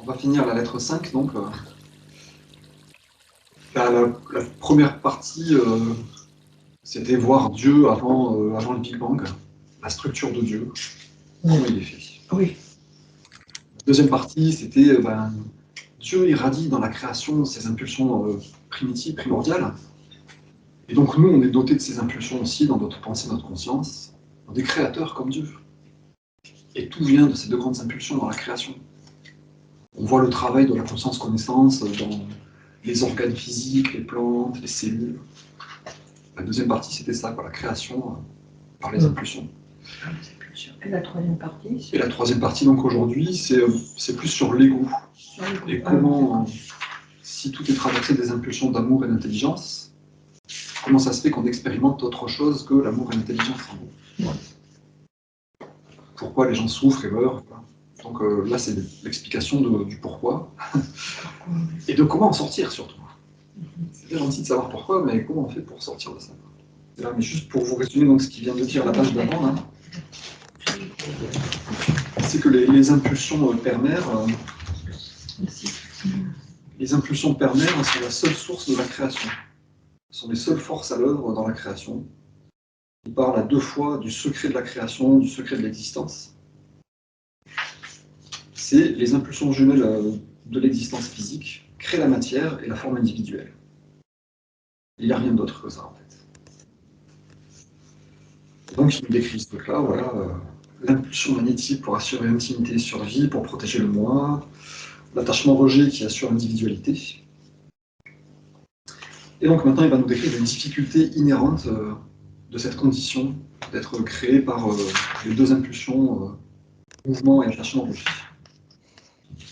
On va finir la lettre 5, donc. La première partie, c'était voir Dieu avant le Big Bang, la structure de Dieu, comment il est fait. Oui. La deuxième partie, c'était Dieu irradie dans la création ses impulsions primitives, primordiales. Et donc nous, on est dotés de ces impulsions aussi dans notre pensée, notre conscience, des créateurs comme Dieu. Et tout vient de ces deux grandes impulsions dans la création. On voit le travail de la conscience-connaissance dans les organes physiques, les plantes, les cellules. La deuxième partie, c'était ça, quoi, la création par les impulsions. Et la troisième partie Et la troisième partie, donc aujourd'hui, c'est plus sur l'ego. Et comment, si tout est traversé des impulsions d'amour et d'intelligence, comment ça se fait qu'on expérimente autre chose que l'amour et l'intelligence en gros. Pourquoi les gens souffrent et meurent. Donc là, c'est l'explication du pourquoi. Et de comment en sortir, surtout. C'est bien gentil de savoir pourquoi, mais comment on fait pour sortir de ça. Là, mais juste pour vous résumer donc, ce qu'il vient de dire la page d'avant, là, c'est que les impulsions permères, sont la seule source de la création. Ce sont les seules forces à l'œuvre dans la création. Il parle à deux fois du secret de la création, du secret de l'existence. C'est les impulsions jumelles de l'existence physique, créent la matière et la forme individuelle. Il n'y a rien d'autre que ça, en fait. Donc, il nous décrit ce truc-là, voilà, l'impulsion magnétique pour assurer intimité et survie, pour protéger le moi, l'attachement-rejet qui assure l'individualité. Et donc, maintenant, il va nous décrire les difficultés inhérentes de cette condition d'être créé par les deux impulsions, mouvement et attachement-rejet.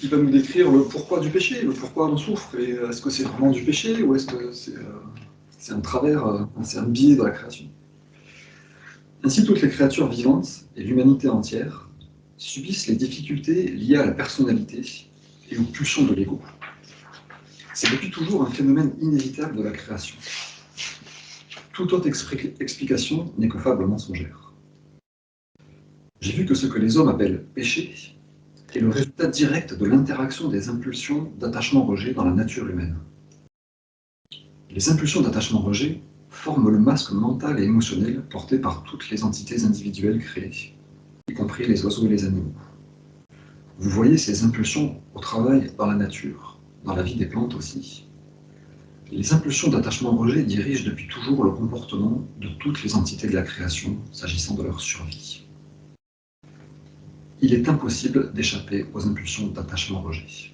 Il va nous décrire le pourquoi du péché, le pourquoi on souffre, et est-ce que c'est vraiment du péché, ou est-ce que c'est un travers, c'est un biais de la création. Ainsi, toutes les créatures vivantes et l'humanité entière subissent les difficultés liées à la personnalité et aux pulsions de l'ego. C'est depuis toujours un phénomène inévitable de la création. Toute autre explication n'est que fable mensongère. J'ai vu que ce que les hommes appellent péché est le résultat direct de l'interaction des impulsions d'attachement-rejet dans la nature humaine. Les impulsions d'attachement-rejet forment le masque mental et émotionnel porté par toutes les entités individuelles créées, y compris les oiseaux et les animaux. Vous voyez ces impulsions au travail dans la nature, dans la vie des plantes aussi. Les impulsions d'attachement-rejet dirigent depuis toujours le comportement de toutes les entités de la création, s'agissant de leur survie. Il est impossible d'échapper aux impulsions d'attachement-rejet.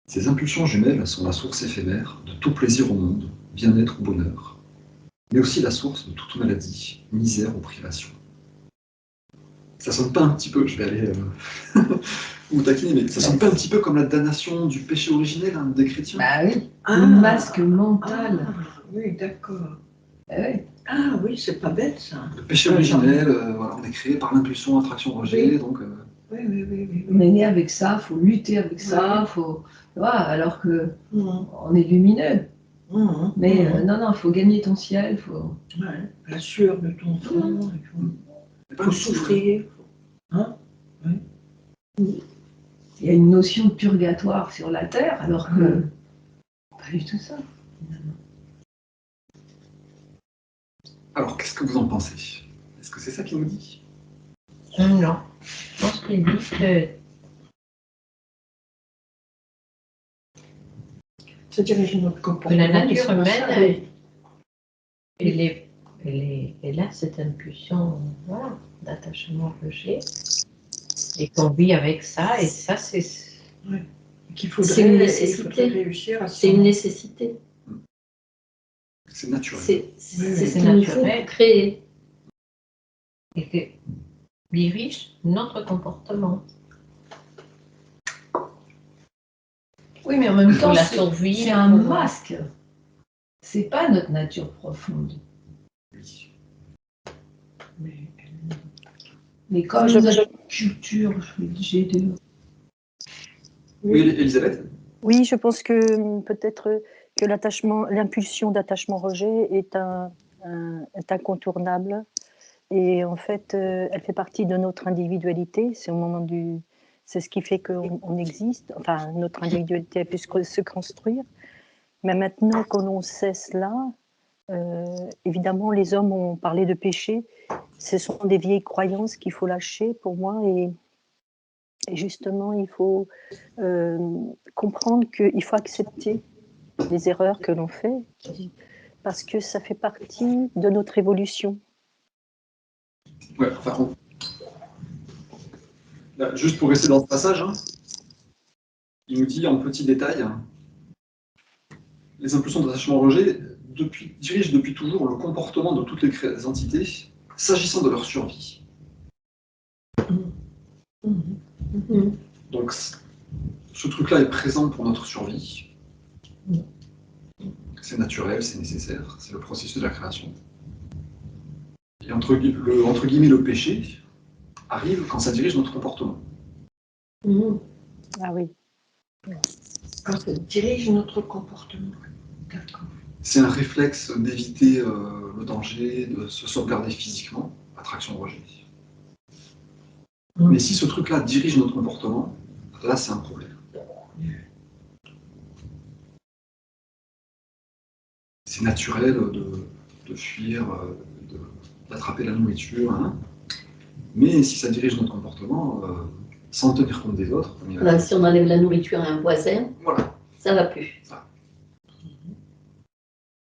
Ces impulsions jumelles sont la source éphémère de tout plaisir au monde, bien-être ou bonheur, mais aussi la source de toute maladie, misère ou privation. Ça sonne pas un petit peu, je vais aller vous taquiner, mais ça sonne pas un petit peu comme la damnation du péché originel des chrétiens? Bah oui, le masque mental. Oui, d'accord. Oui. Ah oui, c'est pas bête ça. Le péché originel, voilà, on est créé par l'impulsion, attraction-rejet, Oui. donc... Oui. On est né avec ça, faut lutter avec ça, faut... Voilà, alors que on est lumineux. Mais non, faut gagner ton ciel, faut... Ouais, assure de ton fond, il faut souffrir. Hein? Il y a une notion de purgatoire sur la Terre, alors que pas du tout ça. Alors, qu'est-ce que vous en pensez? Est-ce que c'est ça qu'il nous dit? Non, je pense qu'il dit que Ça dirige notre comportement. la nature humaine, oui. elle a cette impulsion, voilà, d'attachement-rejet, et qu'on vit avec ça, et ça, c'est Qu'il une nécessité. Réussir à C'est une nécessité. C'est naturel. C'est ce qu'il nous faut créer, et qui dirige notre comportement. Oui, mais en même temps, la survie, c'est un masque. C'est pas notre nature profonde. Mais comme notre culture, je suis obligée de... Oui, Elisabeth? Oui, je pense que peut-être que l'impulsion d'attachement-rejet est incontournable. Et en fait, elle fait partie de notre individualité. C'est ce qui fait qu'on existe, enfin, notre individualité a pu se construire. Mais maintenant, quand on sait cela, évidemment, les hommes ont parlé de péché. Ce sont des vieilles croyances qu'il faut lâcher pour moi. Et justement, il faut comprendre qu'il faut accepter les erreurs que l'on fait, parce que ça fait partie de notre évolution. Ouais, enfin, là, juste pour rester dans ce passage, hein, il nous dit en petit détail, les impulsions d'attachement-rejet dirigent depuis toujours le comportement de toutes les entités s'agissant de leur survie. Donc, ce truc-là est présent pour notre survie. C'est naturel, c'est nécessaire, c'est le processus de la création. Et entre guillemets, le péché arrive quand ça dirige notre comportement. Ah oui. Quand ça dirige notre comportement. D'accord. C'est un réflexe d'éviter le danger, de se sauvegarder physiquement, attraction-rejet. Mais si ce truc-là dirige notre comportement, là c'est un problème. C'est naturel de fuir, d'attraper la nourriture, hein. Mais si ça dirige notre comportement, sans tenir compte des autres... Voilà, si on enlève la nourriture à un voisin, voilà. Ça va plus. Ça.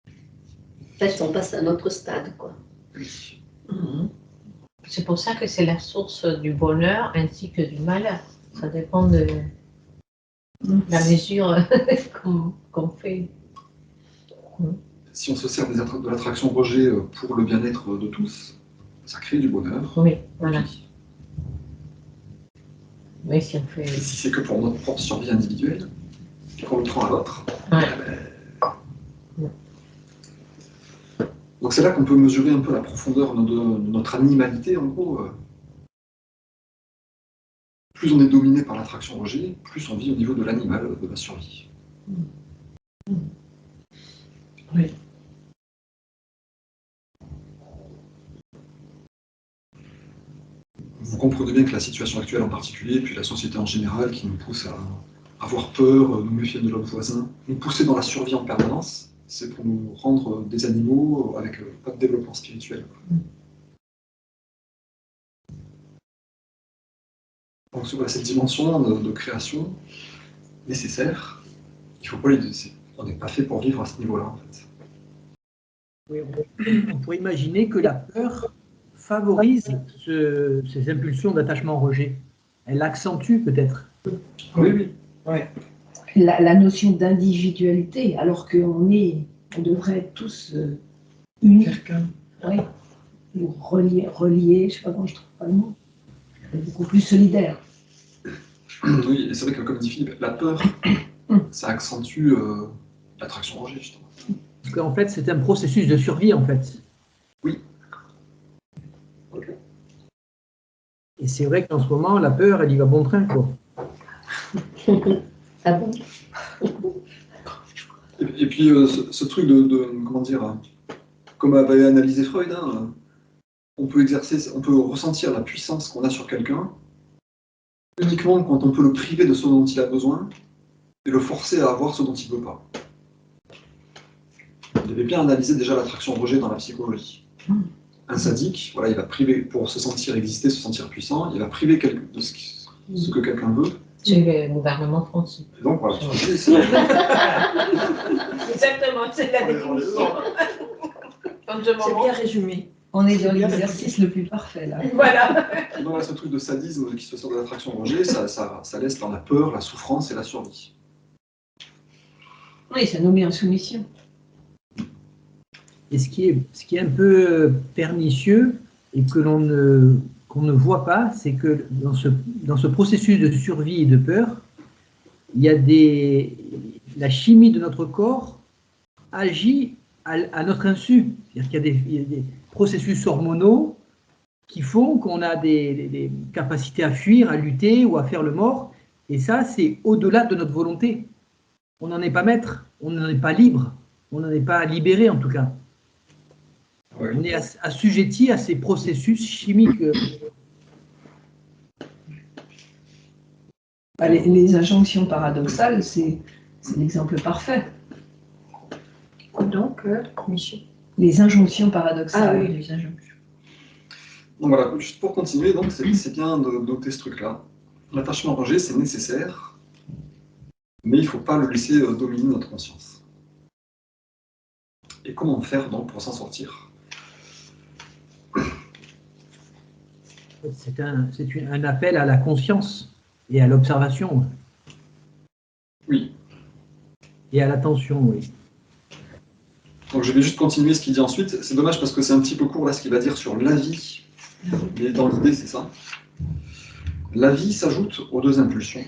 En fait, on passe à un autre stade, quoi. Oui. C'est pour ça que c'est la source du bonheur ainsi que du malheur. Ça dépend de la mesure qu'on fait. Si on se sert de l'attraction-rejet pour le bien-être de tous, ça crée du bonheur. Oui, voilà. Mais si on fait... Et si c'est que pour notre propre survie individuelle, qu'on le prend à l'autre, donc c'est là qu'on peut mesurer un peu la profondeur de notre animalité, en gros. Plus on est dominé par l'attraction-rejet, plus on vit au niveau de l'animal, de la survie. Oui. Vous comprenez bien que la situation actuelle en particulier, puis la société en général, qui nous pousse à avoir peur, nous méfier de notre voisin, nous pousser dans la survie en permanence, c'est pour nous rendre des animaux avec pas de développement spirituel. Donc voilà, cette dimension de création nécessaire, il faut pas on n'est pas fait pour vivre à ce niveau-là, en fait. Oui, on pourrait imaginer que la peur favorise ces impulsions d'attachement-rejet. Elle accentue peut-être. Oui. La notion d'individualité, alors qu'on devrait être tous unis. Oui. Ou reliés, je ne sais pas comment je trouve pas le mot. Beaucoup plus solidaires. Oui, et c'est vrai que comme dit Philippe, la peur, ça accentue l'attraction-rejet, justement. Parce qu'en fait, c'est un processus de survie, en fait. Oui. Et c'est vrai qu'en ce moment, la peur, elle y va bon train, quoi. Ah bon? Et puis, ce truc comment dire, comme avait analysé Freud, hein, on peut ressentir la puissance qu'on a sur quelqu'un uniquement quand on peut le priver de ce dont il a besoin et le forcer à avoir ce dont il ne veut pas. Il avait bien analysé déjà l'attraction-rejet dans la psychologie. Un sadique, voilà, il va priver, pour se sentir exister, se sentir puissant, il va priver de ce que quelqu'un veut. C'est le gouvernement français. Et donc, voilà, Exactement, c'est la définition. C'est bien résumé. On est dans l'exercice le plus parfait, là. Voilà. Donc, ce truc de sadisme qui se sort de l'attraction-rejet, ça laisse dans la peur, la souffrance et la survie. Oui, ça nous met en soumission. Et ce qui est un peu pernicieux et qu'on ne voit pas, c'est que dans ce processus de survie et de peur, il y a la chimie de notre corps agit à notre insu. C'est-à-dire qu'il y a des processus hormonaux qui font qu'on a des capacités à fuir, à lutter ou à faire le mort. Et ça, c'est au-delà de notre volonté. On n'en est pas maître, on n'en est pas libre, on n'en est pas libéré en tout cas. Oui. On est assujetti à ces processus chimiques. Bah, les injonctions paradoxales, c'est l'exemple parfait. Donc, Michel. Les injonctions paradoxales. Ah oui, les injonctions. Donc voilà, juste pour continuer, donc c'est bien de noter ce truc-là. L'attachement rejet, c'est nécessaire, mais il ne faut pas le laisser dominer notre conscience. Et comment faire donc pour s'en sortir? C'est un appel à la conscience et à l'observation. Oui. Et à l'attention, oui. Donc je vais juste continuer ce qu'il dit ensuite. C'est dommage parce que c'est un petit peu court là ce qu'il va dire sur la vie. Mais dans l'idée, c'est ça. La vie s'ajoute aux deux impulsions.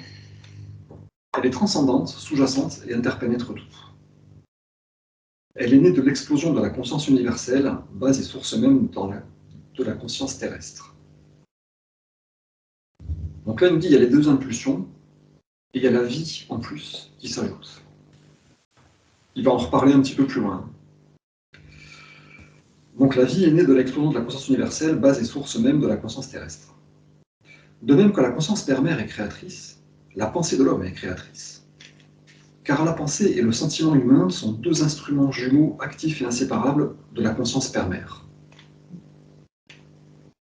Elle est transcendante, sous-jacente et interpénètre tout. Elle est née de l'explosion de la conscience universelle, base et source même de la conscience terrestre. Donc là, il nous dit qu'il y a les deux impulsions et il y a la vie en plus qui s'ajoute. Il va en reparler un petit peu plus loin. Donc la vie est née de l'explosion de la conscience universelle, base et source même de la conscience terrestre. De même que la conscience père-mère est créatrice, la pensée de l'homme est créatrice. Car la pensée et le sentiment humain sont deux instruments jumeaux actifs et inséparables de la conscience père-mère.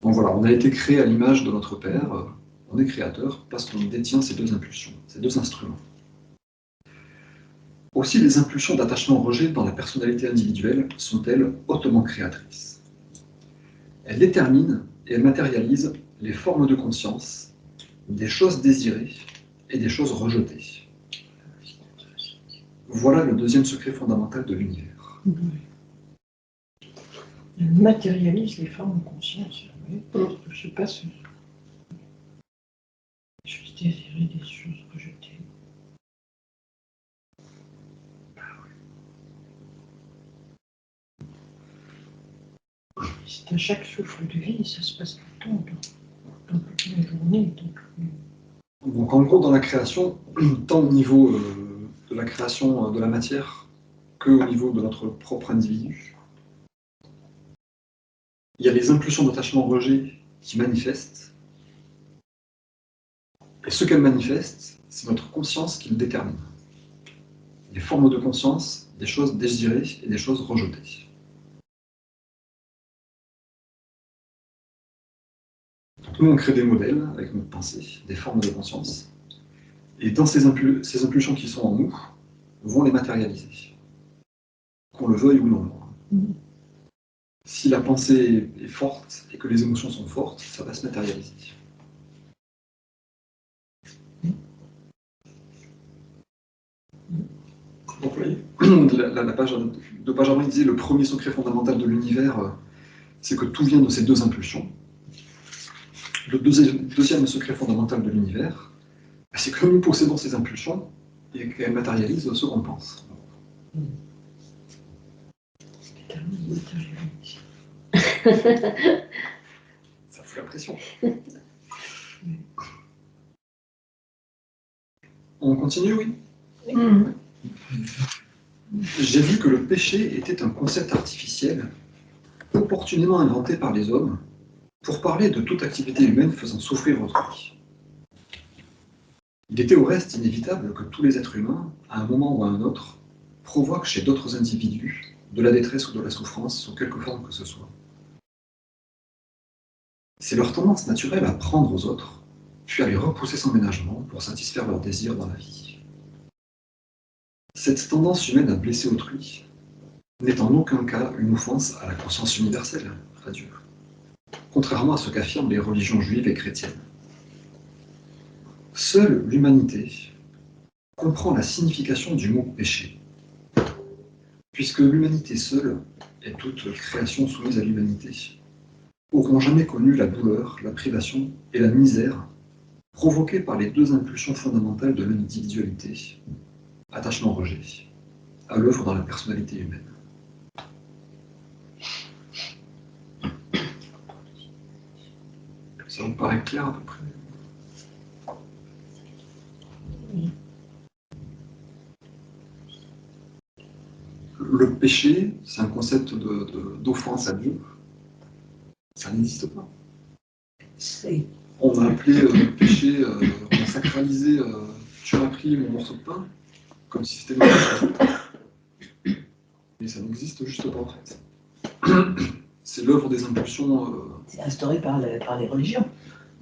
Donc voilà, on a été créé à l'image de notre Père, on est créateur parce qu'on détient ces deux impulsions, ces deux instruments. Aussi, les impulsions d'attachement-rejet dans la personnalité individuelle sont-elles hautement créatrices. Elles déterminent et elles matérialisent les formes de conscience, des choses désirées et des choses rejetées. Voilà le deuxième secret fondamental de l'univers. Elle matérialise les formes de conscience. Oui. Je sais pas si... Des choses désirées, des choses rejetées. C'est à chaque souffle de vie, ça se passe tout le temps, dans toute la journée. Donc en gros, dans la création, tant au niveau de la création de la matière qu'au niveau de notre propre individu, il y a les impulsions d'attachement-rejet qui manifestent. Et ce qu'elles manifestent, c'est notre conscience qui le détermine. Les formes de conscience, des choses désirées et des choses rejetées. Donc nous, on crée des modèles avec notre pensée, des formes de conscience. Et dans ces impulsions qui sont en nous, vont les matérialiser. Qu'on le veuille ou non. Si la pensée est forte et que les émotions sont fortes, ça va se matérialiser. Donc, vous voyez, la page de page avant, il disait le premier secret fondamental de l'univers, c'est que tout vient de ces deux impulsions. Le deuxième secret fondamental de l'univers, c'est que nous possédons ces impulsions et qu'elles matérialisent ce qu'on pense. Ça fout la pression. On continue, oui? J'ai vu que le péché était un concept artificiel, opportunément inventé par les hommes, pour parler de toute activité humaine faisant souffrir autrui. Il était au reste inévitable que tous les êtres humains, à un moment ou à un autre, provoquent chez d'autres individus de la détresse ou de la souffrance sous quelque forme que ce soit. C'est leur tendance naturelle à prendre aux autres, puis à les repousser sans ménagement pour satisfaire leurs désirs dans la vie. Cette tendance humaine à blesser autrui n'est en aucun cas une offense à la conscience universelle, à Dieu, contrairement à ce qu'affirment les religions juives et chrétiennes. Seule l'humanité comprend la signification du mot péché, puisque l'humanité seule et toute création soumise à l'humanité auront jamais connu la douleur, la privation et la misère provoquées par les deux impulsions fondamentales de l'individualité, attachement-rejet, à l'œuvre dans la personnalité humaine. Ça vous paraît clair à peu près? Le péché, c'est un concept d'offense à Dieu. Ça n'existe pas. C'est On a appelé le péché, on a sacralisé, tu m'as pris mon morceau de pain, comme si c'était une chose. Mais ça n'existe juste pas en fait. C'est l'œuvre des impulsions. C'est instauré par les religions.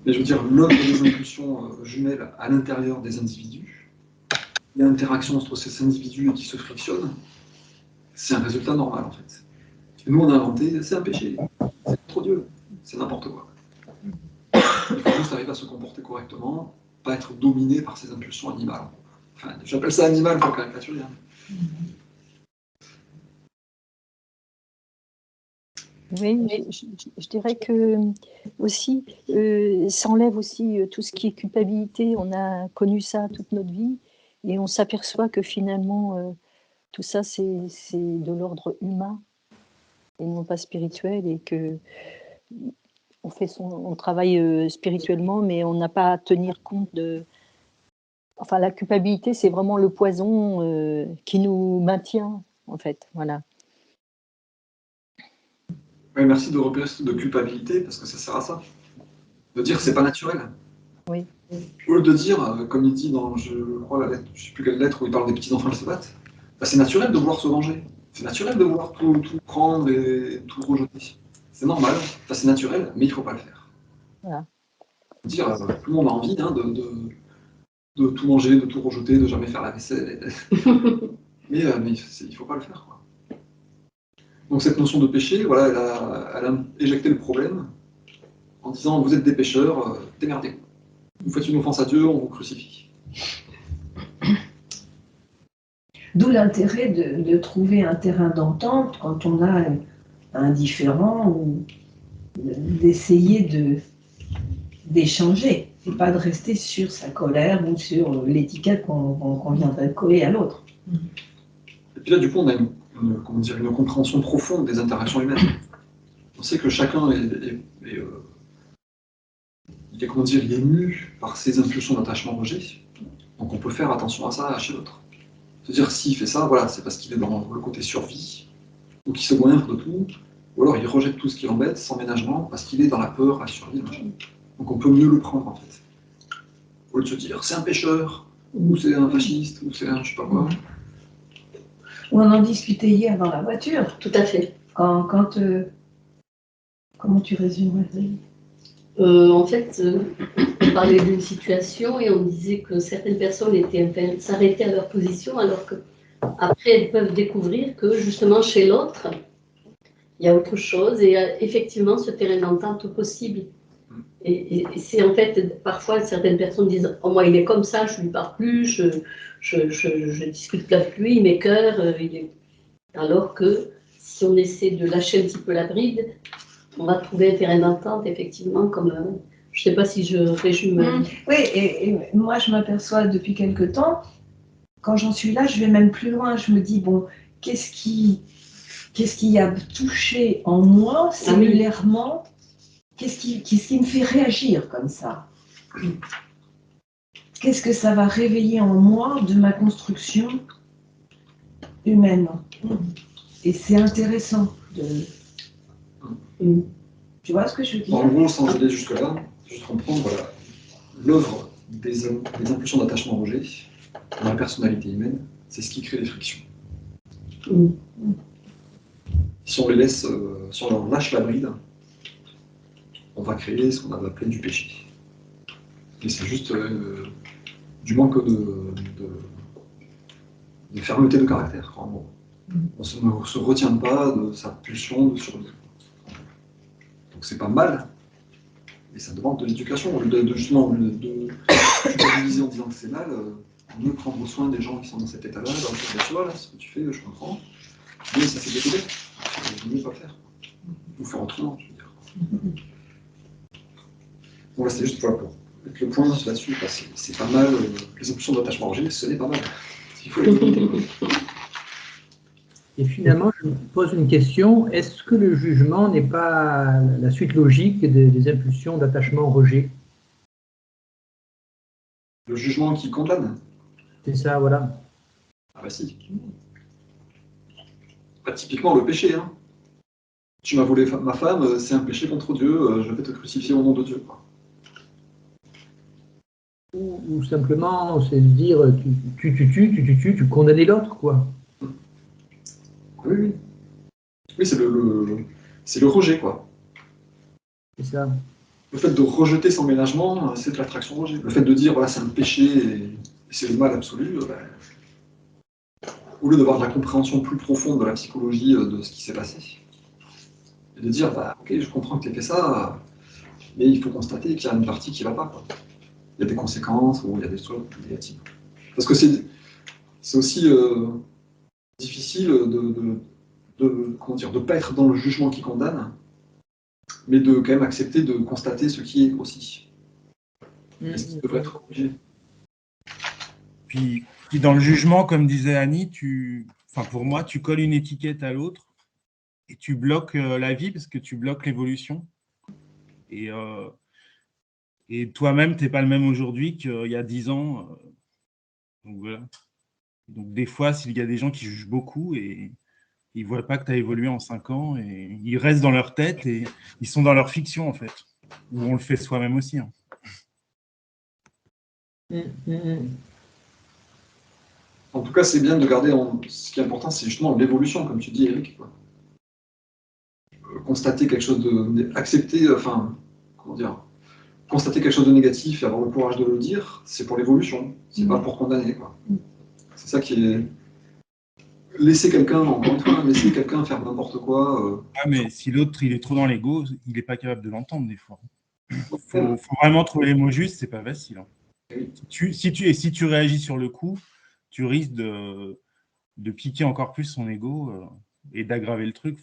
Mais je veux dire, l'œuvre des impulsions jumelles à l'intérieur des individus. Il y a interaction entre ces individus qui se frictionnent. C'est un résultat normal en fait. Et nous on a inventé, c'est un péché, c'est trop Dieu, c'est n'importe quoi. Il faut juste arriver à se comporter correctement, pas être dominé par ces impulsions animales. Enfin, j'appelle ça animal pour caricaturer. Oui, je dirais que aussi, ça enlève aussi tout ce qui est culpabilité. On a connu ça toute notre vie et on s'aperçoit que finalement, tout ça, c'est de l'ordre humain et non pas spirituel et que on travaille spirituellement, mais on n'a pas à tenir compte de... Enfin, la culpabilité, c'est vraiment le poison qui nous maintient, en fait. Voilà. Oui, merci de repérer ce de culpabilité, parce que ça sert à ça. De dire c'est pas naturel. Oui. Au lieu de dire, comme il dit dans, je crois, la lettre, je ne sais plus quelle lettre où il parle des petits enfants qui se battent, bah, c'est naturel de vouloir se venger. C'est naturel de vouloir tout prendre et tout rejeter. C'est normal, enfin, c'est naturel, mais il ne faut pas le faire. Voilà. Dire, tout le monde a envie hein, de tout manger, de tout rejeter, de jamais faire la vaisselle. mais il ne faut pas le faire. Quoi. Donc cette notion de péché, voilà, elle a éjecté le problème en disant vous êtes des pécheurs, démerdez-vous. Vous faites une offense à Dieu, on vous crucifie. D'où l'intérêt de trouver un terrain d'entente quand on a un différend ou d'essayer d'échanger et pas de rester sur sa colère ou sur l'étiquette qu'on viendrait de coller à l'autre. Et puis là, du coup, on a une compréhension profonde des interactions humaines. On sait que chacun il est mu par ses impulsions d'attachement-rejet. Donc on peut faire attention à ça chez l'autre. C'est-à-dire, s'il fait ça, voilà, c'est parce qu'il est dans le côté survie, ou qu'il se goinfre de tout, ou alors il rejette tout ce qui l'embête sans ménagement, parce qu'il est dans la peur, la survie, machin. Donc on peut mieux le prendre, en fait. Au lieu de se dire, c'est un pêcheur, ou c'est un fasciste, ou c'est un je sais pas quoi. On en discutait hier dans la voiture. Tout à fait. Comment tu résumerais ça ? En fait, on parlait d'une situation et on disait que certaines personnes s'arrêtaient à leur position alors qu'après elles peuvent découvrir que justement chez l'autre, il y a autre chose et effectivement ce terrain d'entente possible. Et c'est en fait, parfois certaines personnes disent « Oh, moi il est comme ça, je ne lui parle plus, je discute pas avec lui, il m'écoeure. » Alors que si on essaie de lâcher un petit peu la bride, on va trouver un terrain d'entente, effectivement, comme... je ne sais pas si je résume... Oui, et moi, je m'aperçois depuis quelque temps, quand j'en suis là, je vais même plus loin. Je me dis, bon, qu'est-ce qui a touché en moi, cellulairement ? Qu'est-ce qui me fait réagir comme ça ? Qu'est-ce que ça va réveiller en moi de ma construction humaine ? Et c'est intéressant de... Tu vois ce que je veux dire ? En gros, sans aller jusque-là, juste comprendre, voilà, l'œuvre des impulsions d'attachement-rejet dans la personnalité humaine, c'est ce qui crée les frictions. Si on les laisse, si on leur lâche la bride, on va créer ce qu'on a appelé du péché. Et c'est juste du manque de fermeté de caractère, en gros. On ne se retient pas de sa pulsion de survie. Donc c'est pas mal, mais ça demande de l'éducation. Au lieu de culpabiliser en disant que c'est mal, mieux prendre soin des gens qui sont dans cet état-là, dans le fait de soi, là, ce que tu fais, je comprends. Mais ça s'est découvert. Il ne mieux pas faire. Ou faire autrement, je veux dire. Bon, là, c'est juste pour mettre le point là-dessus. C'est pas mal, les impulsions d'attachement rejet, ce n'est pas mal. Il faut les limiter. Et finalement, je me pose une question. Est-ce que le jugement n'est pas la suite logique des impulsions d'attachement-rejet ? Le jugement qui condamne. C'est ça, voilà. Ah bah si. Bah, typiquement le péché. Hein. Tu m'as volé ma femme, c'est un péché contre Dieu, je vais te crucifier au nom de Dieu. Quoi. ou simplement c'est se dire tu condamnes l'autre, quoi. Oui, oui. Oui, c'est le rejet, quoi. C'est ça. Le fait de rejeter son ménagement, c'est de l'attraction-rejet. Le fait de dire, voilà, c'est un péché et c'est le mal absolu, au lieu d'avoir de la compréhension plus profonde de la psychologie de ce qui s'est passé, et de dire, bah, ok, je comprends que tu as fait ça, mais il faut constater qu'il y a une partie qui ne va pas, quoi. Il y a des conséquences ou il y a des choses négatives. Parce que c'est aussi difficile comment dire, de pas être dans le jugement qui condamne, mais de quand même accepter de constater ce qui est aussi. Et ce qui devrait être obligé. Puis dans le jugement, comme disait Annie, pour moi, tu colles une étiquette à l'autre et tu bloques la vie parce que tu bloques l'évolution. Et toi-même, tu n'es pas le même aujourd'hui qu'il y a 10 ans. Donc voilà. Donc des fois, s'il y a des gens qui jugent beaucoup et ils ne voient pas que tu as évolué en 5 ans et ils restent dans leur tête et ils sont dans leur fiction en fait. Ou on le fait soi-même aussi. Hein. En tout cas, c'est bien de garder, ce qui est important, c'est justement l'évolution, comme tu dis, Eric. Quoi. Constater quelque chose accepter, comment dire, constater quelque chose de négatif et avoir le courage de le dire, c'est pour l'évolution, c'est pas pour condamner. Quoi. C'est ça qui est... Laisser quelqu'un, encore une fois, laisser quelqu'un faire n'importe quoi... mais si l'autre, il est trop dans l'ego, il n'est pas capable de l'entendre des fois. Il faut vraiment trouver les mots justes, c'est pas facile. Hein. Oui. Si tu réagis sur le coup, tu risques de piquer encore plus son ego et d'aggraver le truc.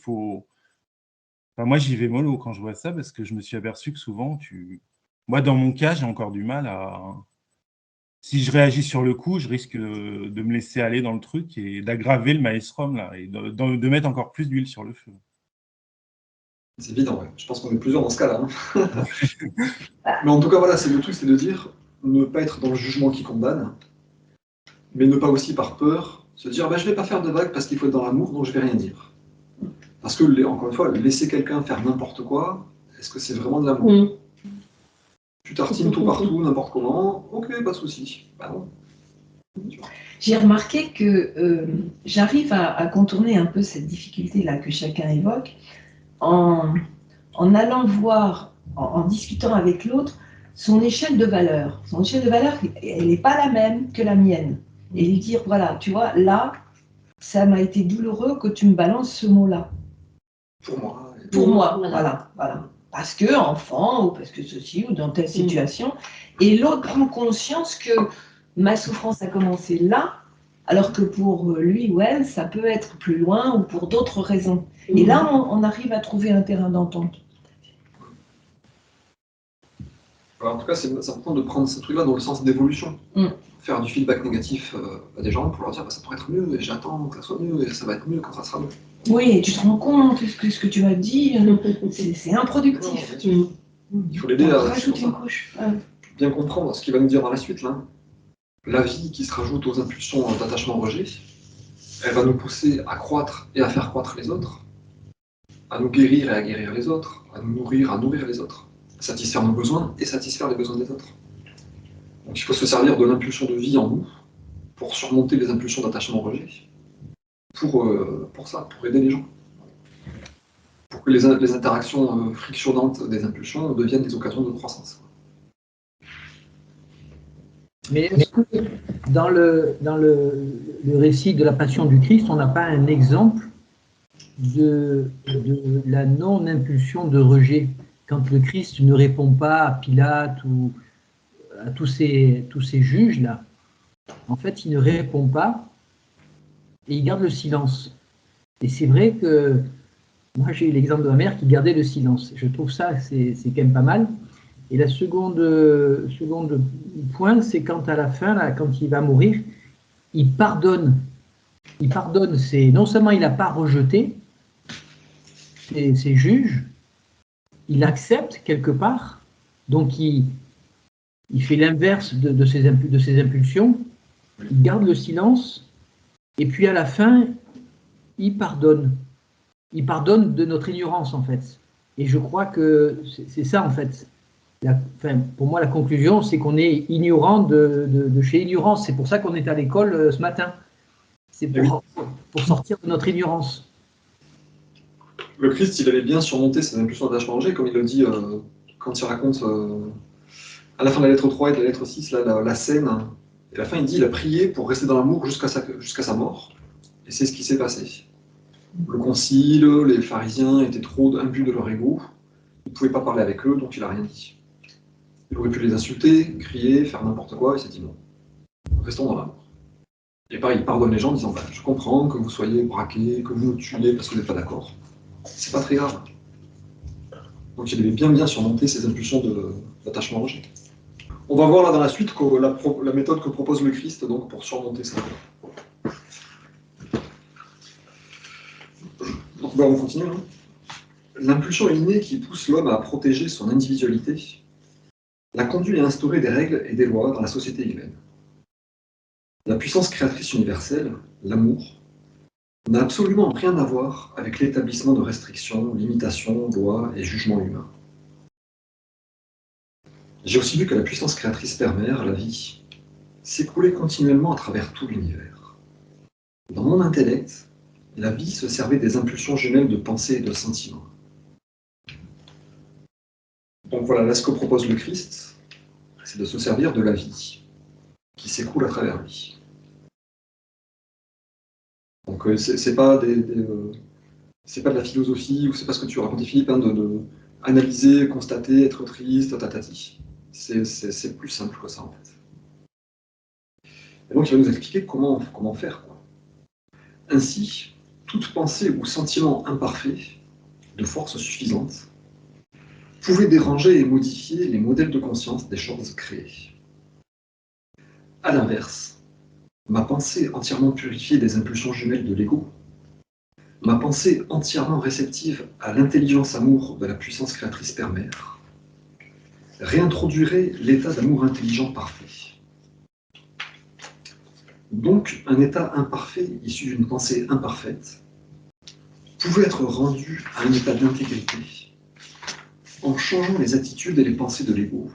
Moi, j'y vais mollo quand je vois ça parce que je me suis aperçu que souvent, moi, dans mon cas, j'ai encore du mal à... Si je réagis sur le coup, je risque de me laisser aller dans le truc et d'aggraver le maelstrom là, et de mettre encore plus d'huile sur le feu. C'est évident, ouais. Je pense qu'on est plusieurs dans ce cas-là. Hein. Mais en tout cas, voilà, le truc, c'est de dire ne pas être dans le jugement qui condamne, mais ne pas aussi par peur se dire je ne vais pas faire de vagues parce qu'il faut être dans l'amour, donc je ne vais rien dire. Parce que, encore une fois, laisser quelqu'un faire n'importe quoi, est-ce que c'est vraiment de l'amour? Tu tartines tout partout, n'importe comment, ok, pas de souci. Bah non. J'ai remarqué que j'arrive à contourner un peu cette difficulté-là que chacun évoque en allant voir, en discutant avec l'autre, son échelle de valeur. Son échelle de valeur, elle n'est pas la même que la mienne. Et lui dire, voilà, tu vois, là, ça m'a été douloureux que tu me balances ce mot-là. Pour moi. Pour moi, voilà. Parce que enfant, ou parce que ceci, ou dans telle situation. Et l'autre prend conscience que ma souffrance a commencé là, alors que pour lui ou elle, ça peut être plus loin ou pour d'autres raisons. Et là, on arrive à trouver un terrain d'entente. Alors, en tout cas, c'est important de prendre ce truc-là dans le sens d'évolution. Faire du feedback négatif à des gens pour leur dire ça pourrait être mieux, et j'attends que ça soit mieux, et ça va être mieux quand ça sera mieux. Oui, et tu te rends compte que ce que tu vas dire, c'est improductif. Il faut l'aider à rajouter une couche. Bien comprendre ce qu'il va nous dire dans la suite. Là. La vie qui se rajoute aux impulsions d'attachement-rejet, elle va nous pousser à croître et à faire croître les autres, à nous guérir et à guérir les autres, à nous nourrir, à nourrir les autres, à satisfaire nos besoins et satisfaire les besoins des autres. Donc il faut se servir de l'impulsion de vie en nous pour surmonter les impulsions d'attachement-rejet, pour ça, pour aider les gens. Pour que les interactions frictionnantes des impulsions deviennent des occasions de croissance. Mais dans le récit de la Passion du Christ, on n'a pas un exemple de la non-impulsion de rejet. Quand le Christ ne répond pas à Pilate ou à tous ces juges-là, en fait, il ne répond pas et il garde le silence. Et c'est vrai que moi, j'ai eu l'exemple de ma mère qui gardait le silence. Je trouve ça, c'est quand même pas mal. Et la seconde point, c'est quand à la fin, là, quand il va mourir, il pardonne. Il pardonne. Non seulement il n'a pas rejeté ses juges, il accepte quelque part. Donc il fait l'inverse de ses impulsions. Il garde le silence. Et puis à la fin, il pardonne. Il pardonne de notre ignorance, en fait. Et je crois que c'est ça, en fait. pour moi, la conclusion, c'est qu'on est ignorant de chez ignorance. C'est pour ça qu'on est à l'école ce matin. C'est pour sortir de notre ignorance. Le Christ, il avait bien surmonté ses impulsions d'attachement objet, comme il le dit quand il raconte à la fin de la lettre 3 et de la lettre 6, là, la scène. Et à la fin, il dit il a prié pour rester dans l'amour jusqu'à sa mort. Et c'est ce qui s'est passé. Le concile, les pharisiens étaient trop imbus de leur ego. Il ne pouvait pas parler avec eux, donc il n'a rien dit. Il aurait pu les insulter, crier, faire n'importe quoi, il s'est dit non. Restons dans l'amour. Et pareil, il pardonne les gens en disant je comprends que vous soyez braqués, que vous nous tuiez parce que vous n'êtes pas d'accord. C'est pas très grave. Donc il avait bien surmonté ses impulsions d'attachement au rejet. On va voir là dans la suite la méthode que propose le Christ donc, pour surmonter ça. Donc on continue. Hein. L'impulsion innée qui pousse l'homme à protéger son individualité l'a conduit à instaurer des règles et des lois dans la société humaine. La puissance créatrice universelle, l'amour, n'a absolument rien à voir avec l'établissement de restrictions, limitations, lois et jugements humains. J'ai aussi vu que la puissance créatrice permère, la vie, s'écoulait continuellement à travers tout l'univers. Dans mon intellect, la vie se servait des impulsions jumelles de pensée et de sentiment. Donc voilà, là ce que propose le Christ, c'est de se servir de la vie qui s'écoule à travers lui. Donc c'est pas c'est pas de la philosophie, ou c'est pas ce que tu racontais Philippe, hein, de analyser, constater, être triste, tatati. C'est plus simple que ça en fait. Et donc il va nous expliquer comment faire. Quoi. Ainsi, toute pensée ou sentiment imparfait, de force suffisante, pouvait déranger et modifier les modèles de conscience des choses créées. À l'inverse, ma pensée entièrement purifiée des impulsions jumelles de l'ego, ma pensée entièrement réceptive à l'intelligence amour de la puissance créatrice permère, réintroduirait l'état d'amour intelligent parfait. Donc, un état imparfait issu d'une pensée imparfaite pouvait être rendu à un état d'intégrité en changeant les attitudes et les pensées de l'ego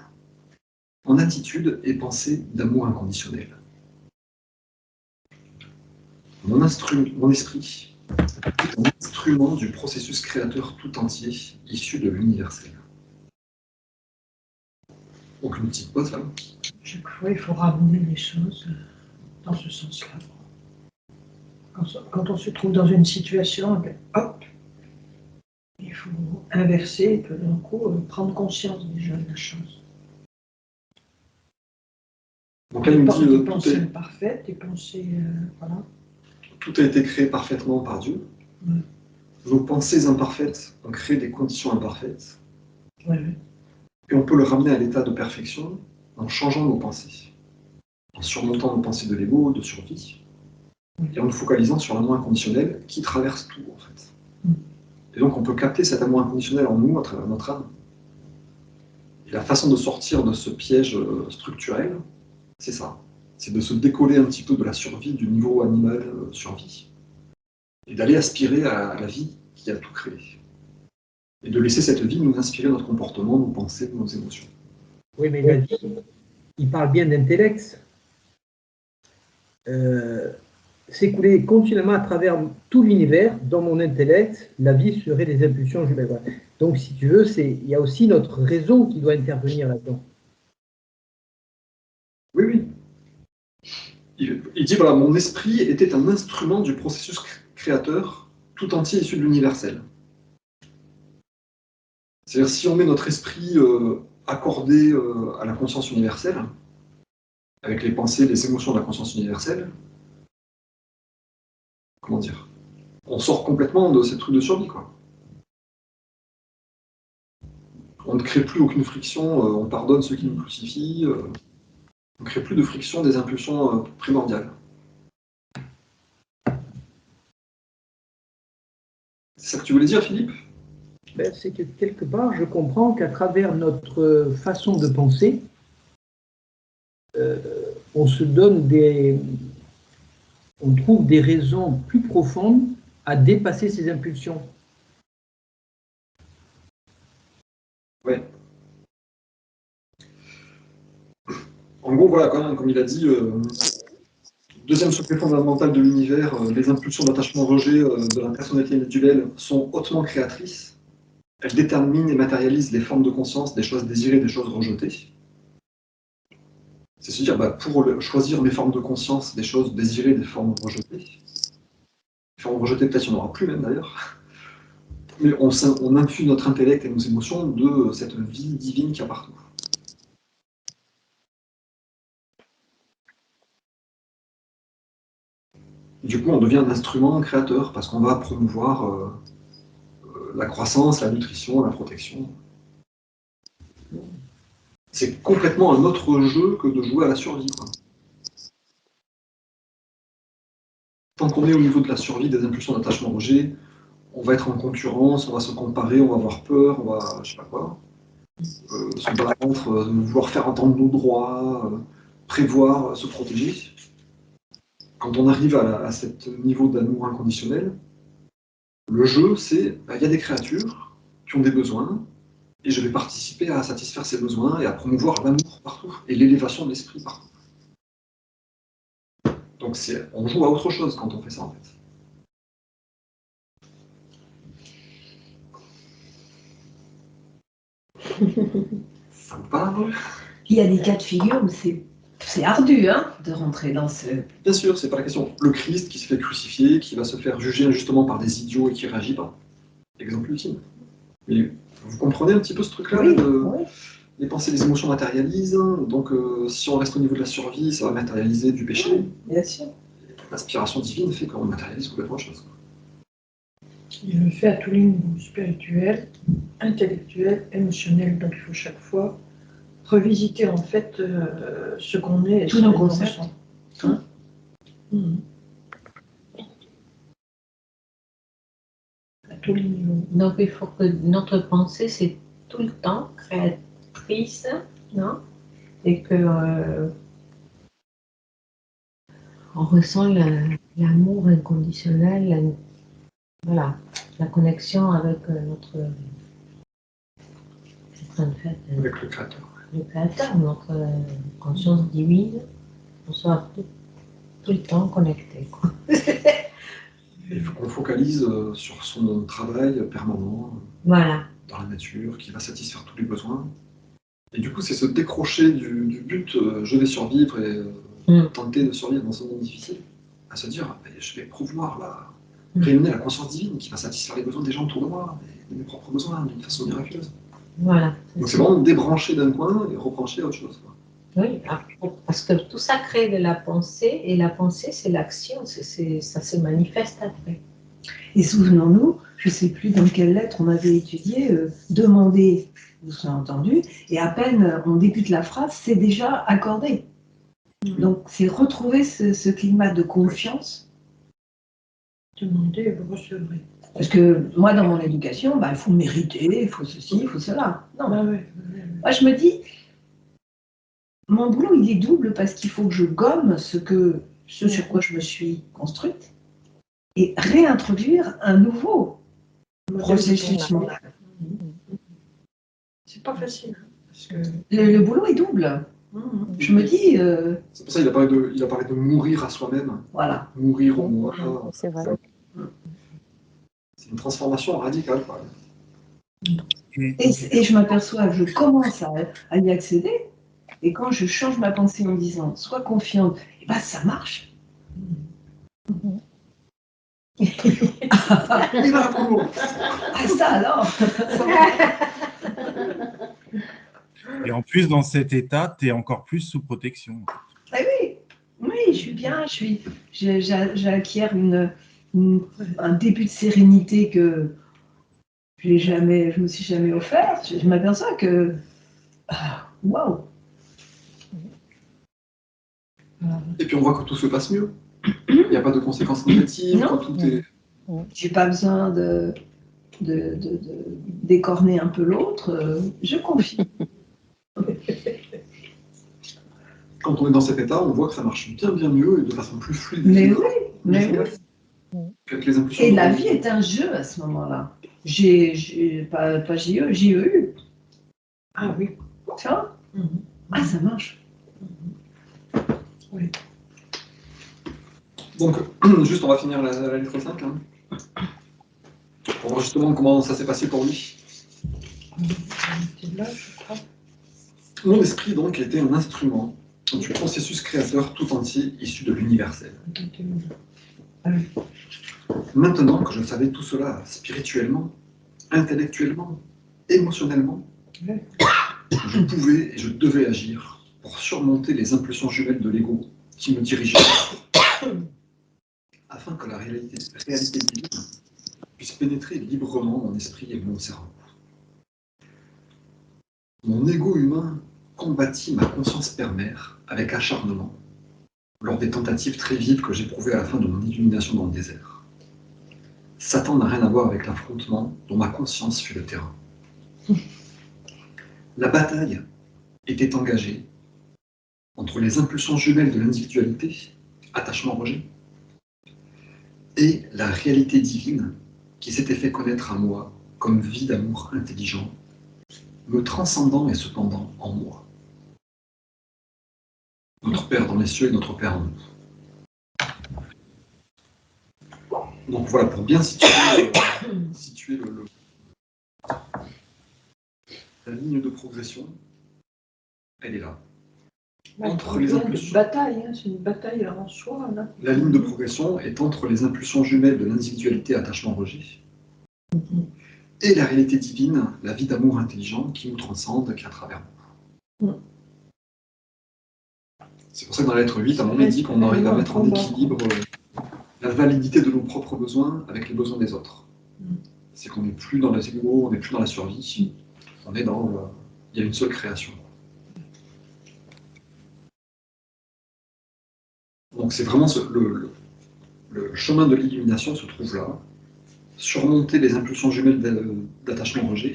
en attitudes et pensées d'amour inconditionnel. Mon esprit est un instrument du processus créateur tout entier issu de l'universel. Donc une petite pause là. Chaque fois, il faut ramener les choses dans ce sens-là. Quand on se trouve dans une situation, hop, il faut inverser et tout d'un coup prendre conscience déjà de la chose. Donc là, il me dit des pensées imparfaites, des pensées, voilà. Tout a été créé parfaitement par Dieu. Ouais. Nos pensées imparfaites ont créé des conditions imparfaites. Ouais. Et on peut le ramener à l'état de perfection en changeant nos pensées, en surmontant nos pensées de l'ego, de survie, et en nous focalisant sur l'amour inconditionnel qui traverse tout, en fait. Et donc, on peut capter cet amour inconditionnel en nous, à travers notre âme. Et la façon de sortir de ce piège structurel, c'est ça. C'est de se décoller un petit peu de la survie, du niveau animal survie, et d'aller aspirer à la vie qui a tout créé. Et de laisser cette vie nous inspirer notre comportement, nos pensées, nos émotions. Oui, mais la vie, il parle bien d'intellect. S'écouler continuellement à travers tout l'univers, dans mon intellect, la vie serait des impulsions jumelles. Donc, si tu veux, il y a aussi notre raison qui doit intervenir là-dedans. Oui, oui. Il dit, voilà, mon esprit était un instrument du processus créateur tout entier issu de l'universel. C'est-à-dire, si on met notre esprit accordé à la conscience universelle, avec les pensées, les émotions de la conscience universelle, comment dire, on sort complètement de ces trucs de survie, quoi. On ne crée plus aucune friction, on pardonne ceux qui nous crucifient, on ne crée plus de friction des impulsions primordiales. C'est ça que tu voulais dire, Philippe ? Ben, c'est que quelque part, je comprends qu'à travers notre façon de penser, on se donne on trouve des raisons plus profondes à dépasser ces impulsions. Ouais. En gros, voilà, comme il a dit, deuxième secret fondamental de l'univers, les impulsions d'attachement-rejet de la personnalité individuelle sont hautement créatrices. Elles déterminent et matérialisent les formes de conscience, des choses désirées, des choses rejetées. C'est se dire, pour choisir mes formes de conscience, des choses désirées, des formes rejetées. Les formes rejetées, peut-être il n'y en aura plus même d'ailleurs. Mais on infuse notre intellect et nos émotions de cette vie divine qu'il y a partout. Du coup, on devient un instrument créateur parce qu'on va promouvoir la croissance, la nutrition, la protection. C'est complètement un autre jeu que de jouer à la survie, quoi. Tant qu'on est au niveau de la survie, des impulsions d'attachement-rejet, on va être en concurrence, on va se comparer, on va avoir peur, on va, je sais pas quoi, se battre, vouloir faire entendre nos droits, prévoir, se protéger. Quand on arrive à ce niveau d'amour inconditionnel, le jeu, c'est, il y a des créatures qui ont des besoins, et je vais participer à satisfaire ces besoins et à promouvoir l'amour partout, et l'élévation de l'esprit partout. Donc on joue à autre chose quand on fait ça, en fait. Ça vous parle? Il y a des cas de figure où c'est ardu hein, de rentrer dans ce... Bien sûr, c'est pas la question. Le Christ qui se fait crucifier, qui va se faire juger injustement par des idiots et qui réagit pas. Exemple ultime. Mais vous comprenez un petit peu ce truc-là, Oui, oui. Les pensées, les émotions matérialisent, donc si on reste au niveau de la survie, ça va matérialiser du péché. Bien sûr. L'inspiration divine fait qu'on matérialise complètement autre chose. Il le fait à tous les niveaux, spirituel, intellectuel, émotionnel. Donc il faut chaque fois revisiter en fait ce qu'on est et Tous ce nos qu'on concepts. ressent. Hein À tous les niveaux. Donc il faut que notre pensée, c'est tout le temps créatrice, non? Et que on ressent l'amour inconditionnel, voilà, la connexion avec notre Avec le Créateur. le Créateur, notre conscience divine, on soit tout le temps connecté, quoi. Il faut qu'on focalise sur son travail permanent Voilà. dans la nature, qui va satisfaire tous les besoins. Et du coup, c'est se décrocher du but je vais survivre et tenter de survivre dans ce monde difficile, à se dire je vais pouvoir réunir la conscience divine qui va satisfaire les besoins des gens autour de moi, et mes propres besoins d'une façon miraculeuse. Voilà. Donc c'est vraiment débrancher d'un coin et rebrancher à autre chose, quoi. Oui, parce que tout ça crée de la pensée, et la pensée, c'est l'action, ça se manifeste après. Et souvenons-nous, je ne sais plus dans quelle lettre on avait étudié, demander, vous avez entendu, et à peine on débute la phrase, c'est déjà accordé. Donc c'est retrouver ce climat de confiance. Demandez et vous recevrez. Parce que moi, dans mon éducation, il faut mériter, il faut ceci, il faut cela. Non. Ah ouais. Moi, je me dis, mon boulot, il est double parce qu'il faut que je gomme ce sur quoi je me suis construite et réintroduire un nouveau processus mental. C'est pas facile. Parce que... Le boulot est double. Je me dis... C'est pour ça qu'il a parlé de mourir à soi-même. Voilà. Mourir au moi. C'est vrai. C'est une transformation radicale, quoi. Et je m'aperçois que je commence à y accéder. Et quand je change ma pensée en disant « sois confiante », et ça marche. Ah ça alors. Et en plus, dans cet état, tu es encore plus sous protection. Ah oui, je suis bien, j'acquiers un début de sérénité que je me suis jamais offert. Je m'aperçois que waouh. Et puis on voit que tout se passe mieux. Il n'y a pas de conséquences négatives, Non. que tout est... J'ai pas besoin de d'écorner un peu l'autre, je confie. Quand on est dans cet état, on voit que ça marche bien mieux et de façon plus fluide. Mais oui. Avec les impulsions Et la vie est un jeu à ce moment-là. Pas JEU. Ah oui. Tu vois. Ah, ça marche. Oui. Donc, juste, on va finir la lettre 5. Hein, pour voir justement comment ça s'est passé pour lui. C'est là, je crois. Mon esprit, donc, était un instrument du processus créateur tout entier issu de l'universel. Ah oui. Maintenant que je savais tout cela spirituellement, intellectuellement, émotionnellement, Ouais. je pouvais et je devais agir pour surmonter les impulsions jumelles de l'ego qui me dirigeaient, afin que la réalité divine puisse pénétrer librement mon esprit et mon cerveau. Mon ego humain combattit ma conscience père-mère avec acharnement lors des tentatives très vives que j'éprouvais à la fin de mon illumination dans le désert. Satan n'a rien à voir avec l'affrontement dont ma conscience fut le terrain. La bataille était engagée entre les impulsions jumelles de l'individualité, attachement-rejet, et la réalité divine qui s'était fait connaître à moi comme vie d'amour intelligent, me transcendant et cependant en moi. Notre Père dans les cieux et notre Père en nous. Donc voilà, pour bien situer la ligne de progression, elle est là. Entre les impulsions. Bataille, hein, c'est une bataille en soi. Là. La ligne de progression est entre les impulsions jumelles de l'individualité attachement-rejet et la réalité divine, la vie d'amour intelligent qui nous transcende, qui est à travers nous. C'est pour ça que dans la lettre 8, à un moment, il dit qu'on arrive à mettre en équilibre la validité de nos propres besoins avec les besoins des autres. C'est qu'on n'est plus dans les égos, on n'est plus dans la survie, on est dans... il y a une seule création. Donc c'est vraiment le chemin de l'illumination se trouve là, surmonter les impulsions jumelles d'attachement-rejet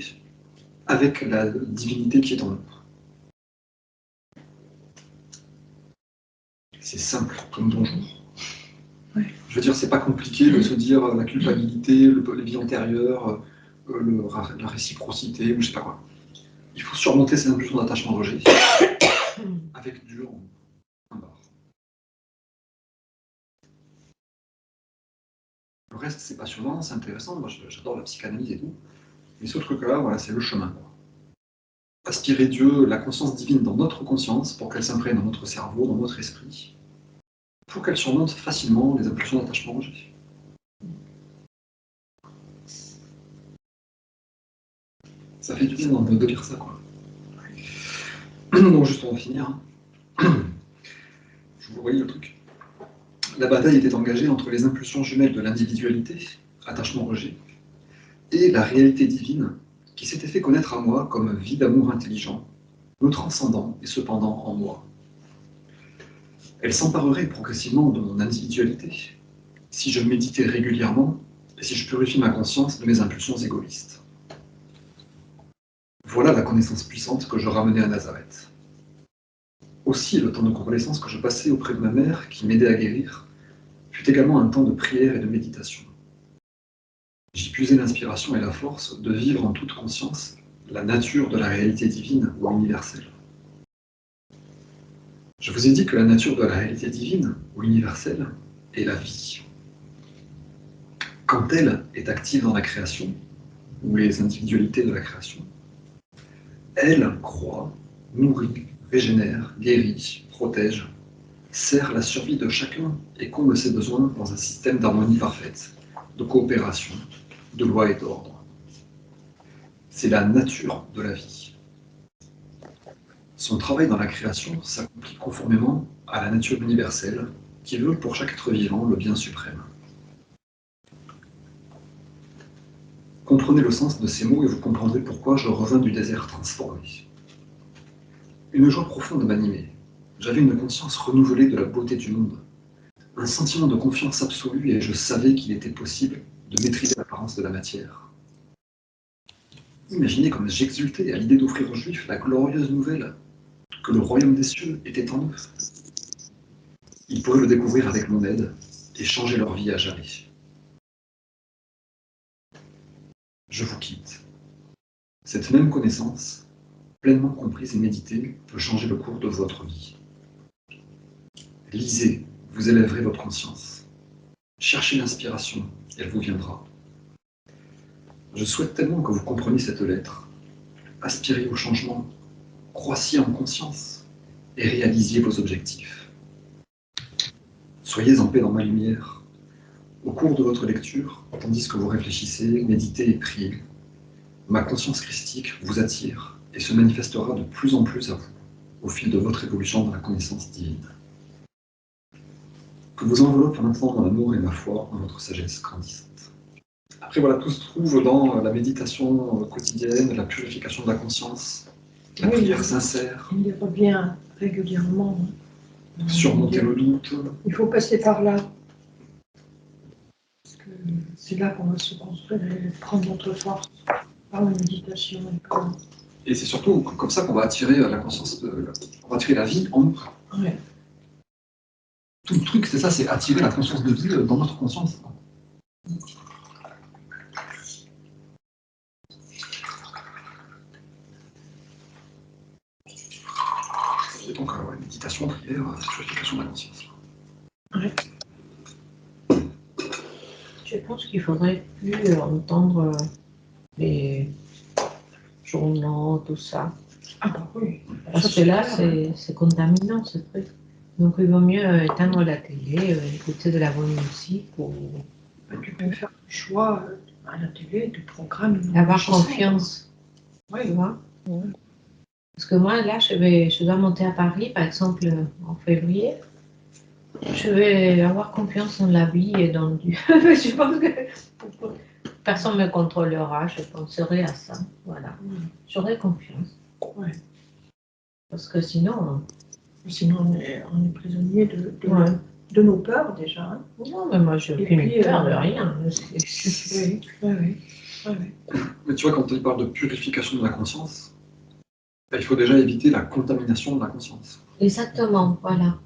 avec la divinité qui est en nous. C'est simple comme bonjour. Ouais. Je veux dire, c'est pas compliqué de se dire la culpabilité, les vies antérieures, la réciprocité, ou je sais pas quoi. Il faut surmonter ces impulsions d'attachement-rejet avec dur en barre. Le reste, c'est passionnant, c'est intéressant. Moi, j'adore la psychanalyse et tout. Mais ce truc-là, voilà, c'est le chemin, quoi. Aspirer Dieu, la conscience divine dans notre conscience, pour qu'elle s'imprègne dans notre cerveau, dans notre esprit, pour qu'elle surmonte facilement les impulsions d'attachement-rejet. Ça fait du bien de lire ça, quoi. Donc juste, on va finir. Je vous voyez le truc. La bataille était engagée entre les impulsions jumelles de l'individualité, attachement-rejet, et la réalité divine, qui s'était fait connaître à moi comme vie d'amour intelligent, me transcendant et cependant en moi. Elle s'emparerait progressivement de mon individualité, si je méditais régulièrement et si je purifie ma conscience de mes impulsions égoïstes. Voilà la connaissance puissante que je ramenais à Nazareth. Aussi, le temps de convalescence que je passais auprès de ma mère, qui m'aidait à guérir, fut également un temps de prière et de méditation. J'y puisais l'inspiration et la force de vivre en toute conscience la nature de la réalité divine ou universelle. Je vous ai dit que la nature de la réalité divine ou universelle est la vie. Quand elle est active dans la création, ou les individualités de la création, elle croît, nourrit, régénère, guérit, protège, sert la survie de chacun et comble ses besoins dans un système d'harmonie parfaite, de coopération, de loi et d'ordre. C'est la nature de la vie. Son travail dans la création s'accomplit conformément à la nature universelle qui veut pour chaque être vivant le bien suprême. Comprenez le sens de ces mots et vous comprendrez pourquoi je revins du désert transformé. Une joie profonde m'animait. J'avais une conscience renouvelée de la beauté du monde, un sentiment de confiance absolue et je savais qu'il était possible de maîtriser l'apparence de la matière. Imaginez comme j'exultais à l'idée d'offrir aux Juifs la glorieuse nouvelle que le royaume des cieux était en eux. Ils pourraient le découvrir avec mon aide et changer leur vie à jamais. Je vous quitte. Cette même connaissance, pleinement comprise et méditée, peut changer le cours de votre vie. Lisez, vous élèverez votre conscience. Cherchez l'inspiration, elle vous viendra. Je souhaite tellement que vous compreniez cette lettre. Aspirez au changement, croissiez en conscience et réalisiez vos objectifs. Soyez en paix dans ma lumière. Au cours de votre lecture, tandis que vous réfléchissez, méditez et priez, ma conscience christique vous attire et se manifestera de plus en plus à vous au fil de votre évolution dans la connaissance divine. Que vous enveloppe maintenant dans l'amour et la foi en votre sagesse grandissante. Après, voilà, tout se trouve dans la méditation quotidienne, la purification de la conscience, la prière sincère. Il y revient régulièrement. Surmonter le doute. Il faut passer par là. Parce que c'est là qu'on va se construire et prendre notre force par la méditation. Et c'est surtout comme ça qu'on va attirer la conscience, on va attirer la vie en nous. Ouais. Tout le truc, c'est ça, c'est attirer la conscience de vie dans notre conscience. Et donc, méditation, prière, purification de la conscience. Ouais. Je pense qu'il faudrait plus entendre les journaux, tout ça. Ah bah oui. Parce que là, c'est contaminant, ce truc. Donc, il vaut mieux éteindre la télé, écouter de la bonne musique ou Tu peux faire le choix à la télé de programmes. avoir confiance. Oui. Tu vois? Parce que moi, là, je dois monter à Paris, par exemple, en février. Je vais avoir confiance en la vie et dans Dieu. Je pense que personne ne me contrôlera, je penserai à ça. Voilà. J'aurai confiance. Ouais. Parce que sinon on est prisonnier de nos peurs déjà. Hein. Non, mais moi, je n'ai plus peur de rien. Oui. Mais tu vois, quand il parle de purification de la conscience, il faut déjà éviter la contamination de la conscience. Exactement, voilà.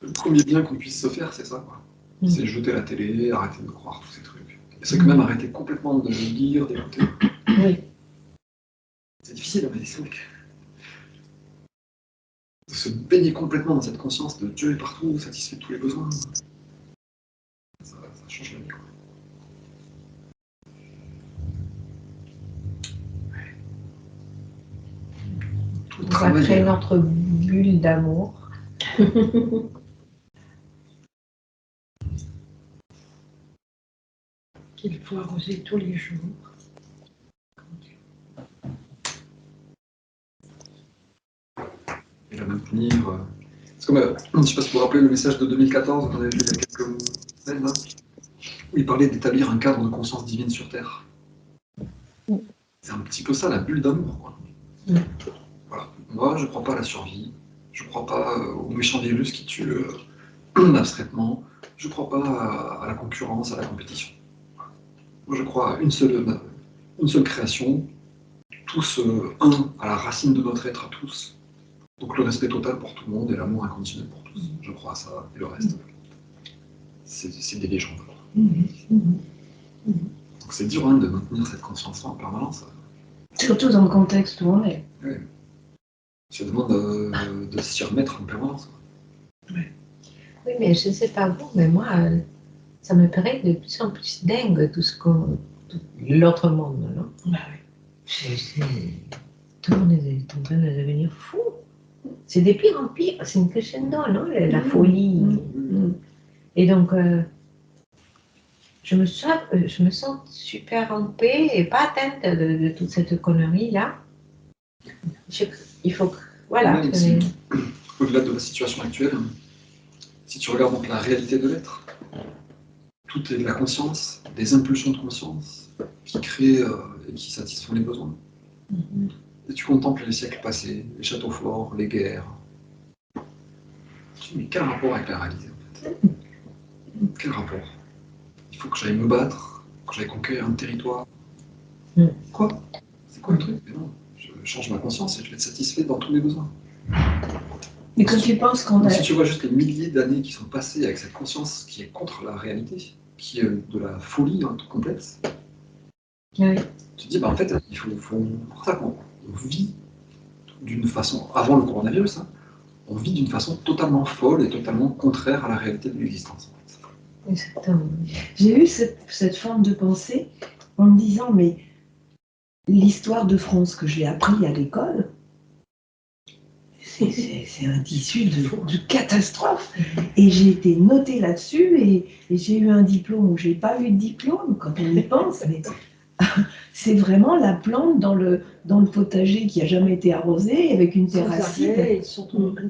Le premier bien qu'on puisse se faire, c'est ça, quoi. C'est jeter la télé, arrêter de croire tous ces trucs. Et c'est que même arrêter complètement de lire, d'écouter. Oui. C'est difficile, mais c'est vrai que de se baigner complètement dans cette conscience de Dieu est partout, satisfait de tous les besoins. Ça change la vie, quoi. On va créer notre bulle d'amour. Qu'il faut arroser tous les jours. Et la maintenir. C'est comme, je ne sais pas si vous vous rappelez le message de 2014 qu'on avait fait il y a quelques semaines, là, où il parlait d'établir un cadre de conscience divine sur Terre. C'est un petit peu ça, la bulle d'amour, quoi. Voilà. Moi, je ne crois pas à la survie, je ne crois pas aux méchants virus qui tuent abstraitement, je ne crois pas à la concurrence, à la compétition. Moi, je crois à une seule création, tous un à la racine de notre être à tous. Donc le respect total pour tout le monde et l'amour inconditionnel pour tous. Je crois à ça, et le reste, c'est des légendes. Donc c'est dur de maintenir cette conscience-là en permanence. Surtout dans le contexte où on est. Oui. Ça demande de s'y remettre en permanence. Oui, mais je ne sais pas vous, mais moi, ça me paraît de plus en plus dingue tout l'autre monde, non? Tout le monde est en train de devenir fou. C'est de pire en pire, c'est une crescendo, non? La folie. Et donc, je me sens super en paix et pas atteinte de toute cette connerie-là. Il faut que... Voilà. Au-delà de la situation actuelle, si tu regardes donc la réalité de l'être, tout est de la conscience, des impulsions de conscience qui créent et qui satisfont les besoins. Et tu contemples les siècles passés, les châteaux forts, les guerres. Mais quel rapport avec la réalité, en fait? Quel rapport? Il faut que j'aille me battre, que j'aille conquérir un territoire. Quoi? C'est quoi le truc? Mais non, je change ma conscience et je vais être satisfait dans tous mes besoins. Mais quand tu penses qu'on a... Si tu vois juste les milliers d'années qui sont passées avec cette conscience qui est contre la réalité, qui est de la folie tout complexe, oui. tu te dis, en fait, il faut pour ça qu'on vit d'une façon, avant le coronavirus, hein, on vit d'une façon totalement folle et totalement contraire à la réalité de l'existence. Exactement. J'ai eu cette forme de pensée en me disant, mais l'histoire de France que j'ai appris à l'école, c'est un tissu de catastrophe. Et j'ai été notée là-dessus et j'ai eu un diplôme où j'ai pas eu de diplôme, quand on y pense, mais c'est vraiment la plante dans le potager qui a jamais été arrosé, avec une terre acide.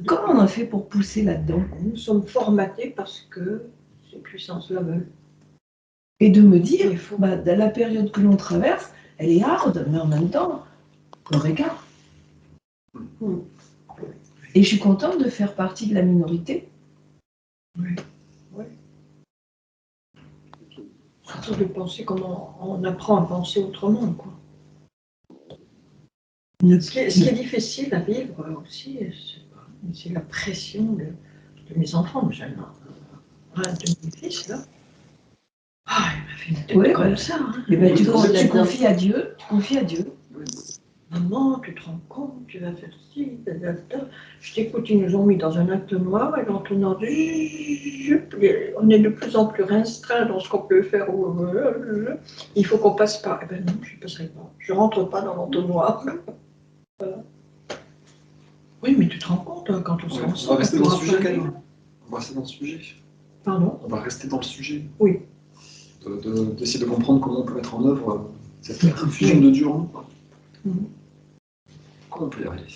Comment on a fait pour pousser là-dedans? Nous sommes formatés parce que ces puissances la veulent. Et de me dire, dans la période que l'on traverse, elle est hard, mais en même temps, le regard. Et je suis contente de faire partie de la minorité. Oui. Oui. Surtout de penser comment on apprend à penser autrement, quoi. Ce qui est difficile à vivre aussi, c'est la pression de mes enfants. J'ai un de mes fils, là. Ah, il m'a fait une tête comme ça. Hein. Et ben, tu confies à Dieu. Tu confies à Dieu. Maman, tu te rends compte, tu vas faire ci, je t'écoute, ils nous ont mis dans un acte noir, et l'entonnoir dit, on est de plus en plus restreint dans ce qu'on peut faire, il faut qu'on passe par. Eh ben non, je ne passerai pas, je ne rentre pas dans l'entonnoir. Voilà. Oui, mais tu te rends compte, hein, quand on sera ensemble. On va rester dans le sujet, quand même. On va rester dans le sujet. Pardon? On va rester dans le sujet. Oui. D'essayer de comprendre comment on peut mettre en œuvre cette infusion de Dieu en nous. Comment on peut y arriver?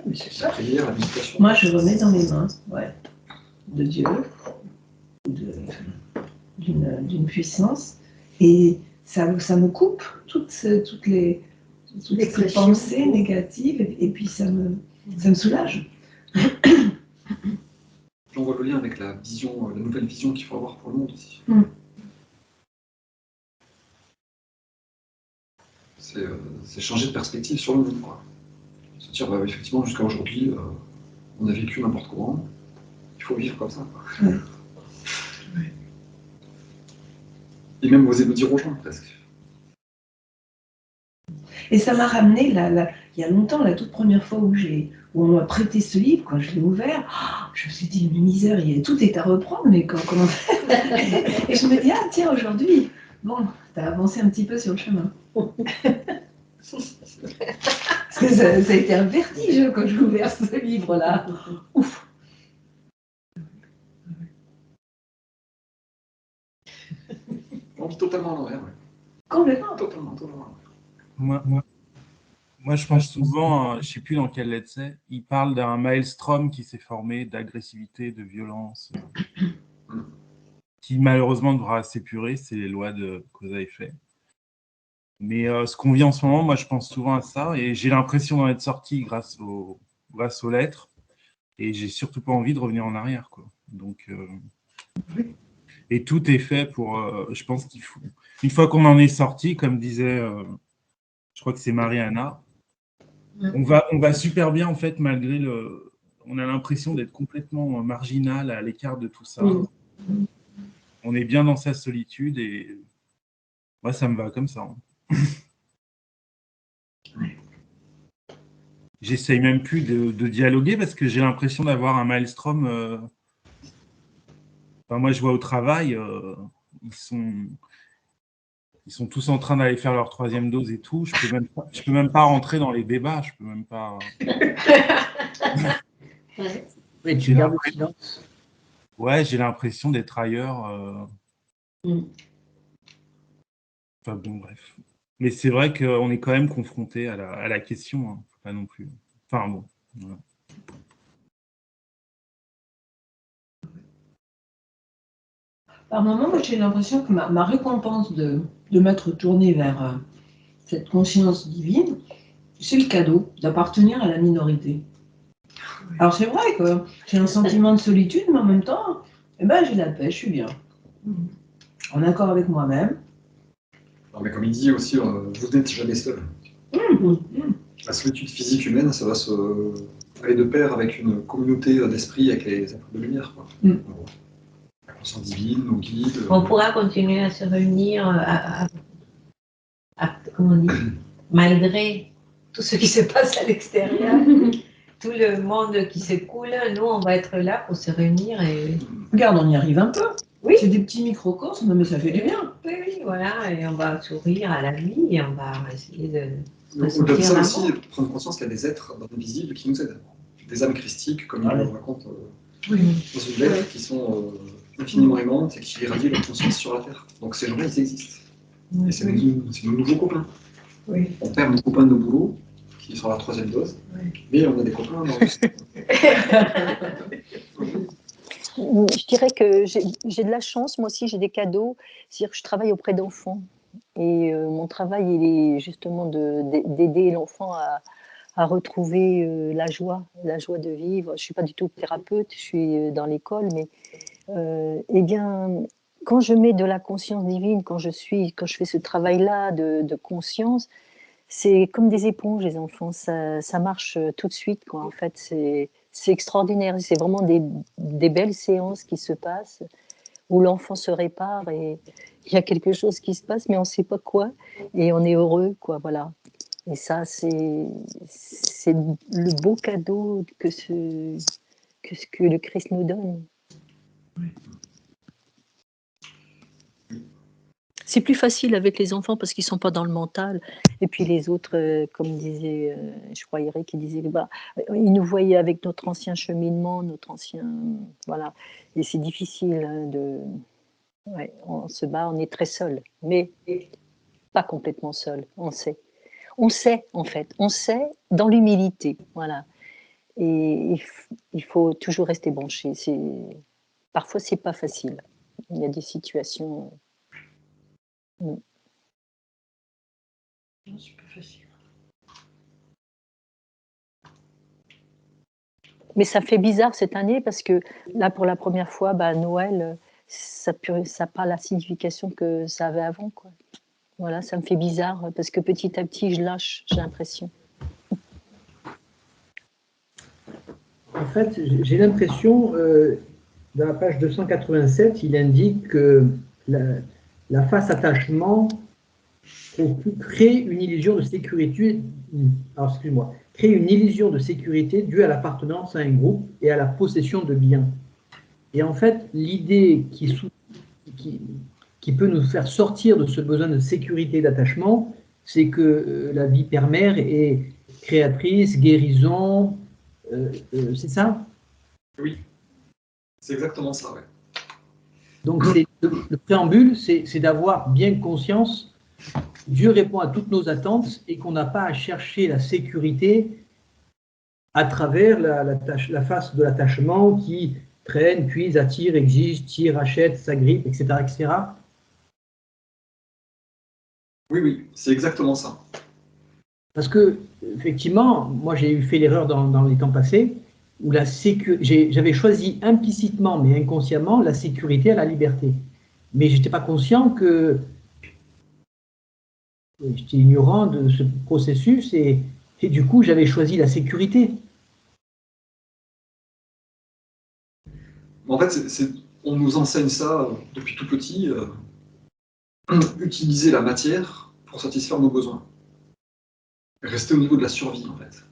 Mais c'est ça. La prière, la méditation. Moi, je remets dans les mains de Dieu, d'une puissance, et ça me coupe toutes ces pensées négatives, et puis ça me soulage. On voit le lien avec la vision, la nouvelle vision qu'il faut avoir pour le monde aussi. C'est changer de perspective sur le monde, quoi. Se dire, effectivement, jusqu'à aujourd'hui, on a vécu n'importe comment. Il faut vivre comme ça, quoi. Et même oser le dire aux gens, presque. Et ça m'a ramené, il y a longtemps, la toute première fois où on m'a prêté ce livre, quand je l'ai ouvert, je me suis dit, mais misère, tout est à reprendre, mais comment faire? Et je me dis, ah tiens, aujourd'hui, bon, t'as avancé un petit peu sur le chemin. Parce que ça a été un vertige quand j'ai ouvert ce livre-là. Ouf. On vit totalement à l'envers, ouais. Complètement. Totalement. Moi, je pense souvent, je ne sais plus dans quelle lettre c'est, il parle d'un maelstrom qui s'est formé d'agressivité, de violence, qui malheureusement devra s'épurer, c'est les lois de cause à effet. Mais ce qu'on vit en ce moment, moi, je pense souvent à ça, et j'ai l'impression d'en être sorti grâce aux lettres, et j'ai surtout pas envie de revenir en arrière, quoi. Donc, et tout est fait pour, je pense qu'il faut, une fois qu'on en est sorti, comme disait, je crois que c'est Mariana, on va super bien, en fait, malgré on a l'impression d'être complètement marginal, à l'écart de tout ça. On est bien dans sa solitude, et moi, ça me va comme ça. J'essaye même plus de dialoguer parce que j'ai l'impression d'avoir un maelstrom. Enfin, moi, je vois au travail, ils sont tous en train d'aller faire leur 3e dose et tout. Je peux même pas rentrer dans les débats. Je peux même pas. Oui, tu gardes le silence. Ouais, j'ai l'impression d'être ailleurs. Enfin bon, bref. Mais c'est vrai qu'on est quand même confronté à la question. Hein. Faut pas non plus. Enfin bon. Voilà. Par moments, moi, j'ai l'impression que ma récompense de m'être tournée vers cette conscience divine, c'est le cadeau d'appartenir à la minorité. Alors c'est vrai que j'ai un sentiment de solitude, mais en même temps, j'ai la paix, je suis bien. En accord avec moi-même. Non, mais comme il dit aussi, vous n'êtes jamais seul. La solitude physique humaine, ça va aller de pair avec une communauté d'esprit, avec les êtres de lumière, quoi. La conscience divine, nos guides. On pourra continuer à se réunir, comment on dit, malgré tout ce qui se passe à l'extérieur, tout le monde qui s'écoule, nous, on va être là pour se réunir et... Regarde, on y arrive un peu. Oui. C'est des petits microcosmes, mais ça fait du bien. Oui, oui, voilà, et on va sourire à la vie et on va essayer de Au-delà de ça l'amour. aussi, prendre conscience qu'il y a des êtres dans l'invisible qui nous aident. Des âmes christiques, comme il le raconte dans une lettre, qui sont infiniment aimantes et qui irradient leur conscience sur la Terre. Donc ces gens-là, ils existent. Et c'est nos nouveaux copains. Oui. On perd nos copains de nos boulots, qui sont à la 3e dose, mais on a des copains dans le... Je dirais que j'ai de la chance, moi aussi j'ai des cadeaux, c'est-à-dire que je travaille auprès d'enfants. Et mon travail, il est justement d'aider l'enfant à retrouver la joie de vivre. Je ne suis pas du tout thérapeute, je suis dans l'école, mais eh bien, quand je mets de la conscience divine, quand je fais ce travail-là de conscience, c'est comme des éponges, les enfants, ça marche tout de suite, quoi. En fait, c'est extraordinaire, c'est vraiment des belles séances qui se passent, où l'enfant se répare et il y a quelque chose qui se passe, mais on ne sait pas quoi, et on est heureux, quoi, voilà. Et ça, c'est le beau cadeau que le Christ nous donne. C'est plus facile avec les enfants parce qu'ils ne sont pas dans le mental. Et puis les autres, comme disait, je crois Eric, il disait, ils nous voyaient avec notre ancien cheminement, notre ancien... Voilà. Et c'est difficile Ouais, on se bat, on est très seul, mais pas complètement seul, on sait. On sait, en fait, on sait dans l'humilité, voilà. Et il faut toujours rester branché. Parfois, c'est pas facile. Il y a des situations... Non, c'est pas facile. Mais ça fait bizarre cette année parce que là, pour la première fois, Noël, ça n'a pas la signification que ça avait avant, quoi. Voilà, ça me fait bizarre parce que petit à petit, je lâche, j'ai l'impression. En fait, j'ai l'impression, dans la page 287, il indique que la face attachement crée une illusion de sécurité. Alors, excuse-moi. Crée une illusion de sécurité due à l'appartenance à un groupe et à la possession de biens. Et en fait, l'idée qui peut nous faire sortir de ce besoin de sécurité et d'attachement, c'est que la vie père-mère est créatrice, guérison, c'est ça? Oui, c'est exactement ça, ouais. Donc le préambule, c'est d'avoir bien conscience, Dieu répond à toutes nos attentes et qu'on n'a pas à chercher la sécurité à travers la face de l'attachement qui traîne, puise, attire, exige, tire, achète, s'agrippe, etc., etc. Oui, c'est exactement ça. Parce que, effectivement, moi j'ai fait l'erreur dans les temps passés, où j'avais choisi implicitement, mais inconsciemment, la sécurité à la liberté. Mais je n'étais pas conscient que j'étais ignorant de ce processus et du coup j'avais choisi la sécurité. En fait, on nous enseigne ça depuis tout petit, utiliser la matière pour satisfaire nos besoins. Rester au niveau de la survie, en fait.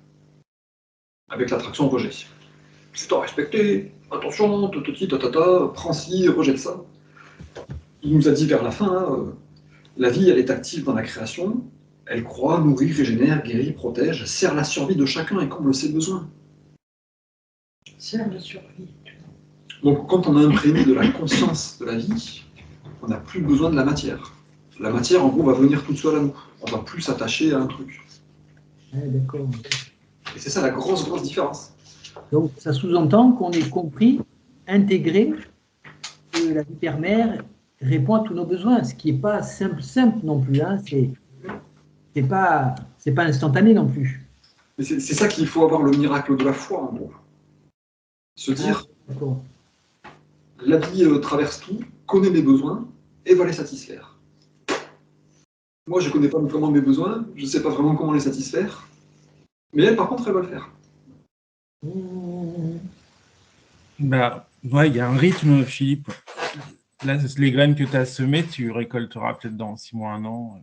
Avec l'attraction-rejet. Tu t'as respecté, attention, prends ci, rejette ça. Il nous a dit vers la fin, la vie, elle est active dans la création, elle croît, nourrit, régénère, guérit, protège, sert la survie de chacun et comble ses besoins. Sert la survie. Donc, quand on a imprégné de la conscience de la vie, on n'a plus besoin de la matière. La matière, en gros, va venir toute seule à nous. On ne va plus s'attacher à un truc. D'accord. Et c'est ça la grosse différence. Donc, ça sous-entend qu'on ait compris, intégré, que la vie père-mère répond à tous nos besoins, ce qui n'est pas simple non plus. Hein. C'est pas instantané non plus. C'est ça qu'il faut avoir le miracle de la foi, en gros. Se dire, la vie traverse tout, connaît mes besoins, et va les satisfaire. Moi, je ne connais pas vraiment mes besoins, je ne sais pas vraiment comment les satisfaire, mais elle, par contre, elle va le faire. Ouais, il y a un rythme, Philippe. Là, les graines que tu as semées, tu récolteras peut-être dans 6 mois, 1 an.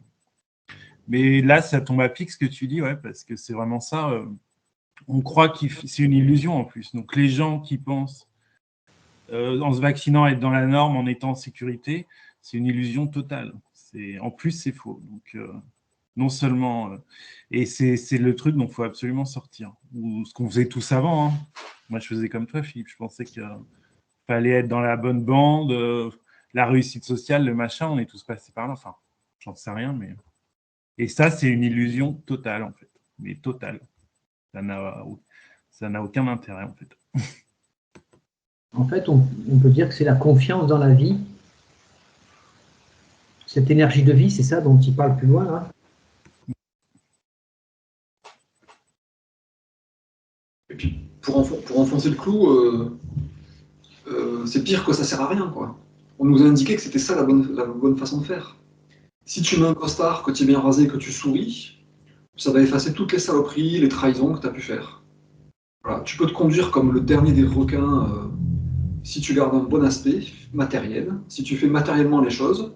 Mais là, ça tombe à pic ce que tu dis, ouais, parce que c'est vraiment ça. On croit que c'est une illusion en plus. Donc les gens qui pensent en se vaccinant être dans la norme, en étant en sécurité, c'est une illusion totale. En plus, c'est faux. Donc non seulement... et c'est le truc dont il faut absolument sortir. Ou ce qu'on faisait tous avant. Hein. Moi, je faisais comme toi, Philippe. Je pensais qu'il fallait être dans la bonne bande, la réussite sociale, le machin. On est tous passés par là. Enfin, j'en sais rien, mais... Et ça, c'est une illusion totale, en fait. Mais totale. Ça n'a aucun intérêt, en fait. En fait, on peut dire que c'est la confiance dans la vie. Cette énergie de vie, c'est ça dont il parle plus loin, là. Et puis, pour enfoncer le clou, c'est pire que ça sert à rien, quoi. On nous a indiqué que c'était ça la bonne façon de faire. Si tu mets un costard, que tu es bien rasé, que tu souris, ça va effacer toutes les saloperies, les trahisons que tu as pu faire. Voilà. Tu peux te conduire comme le dernier des requins si tu gardes un bon aspect matériel. Si tu fais matériellement les choses,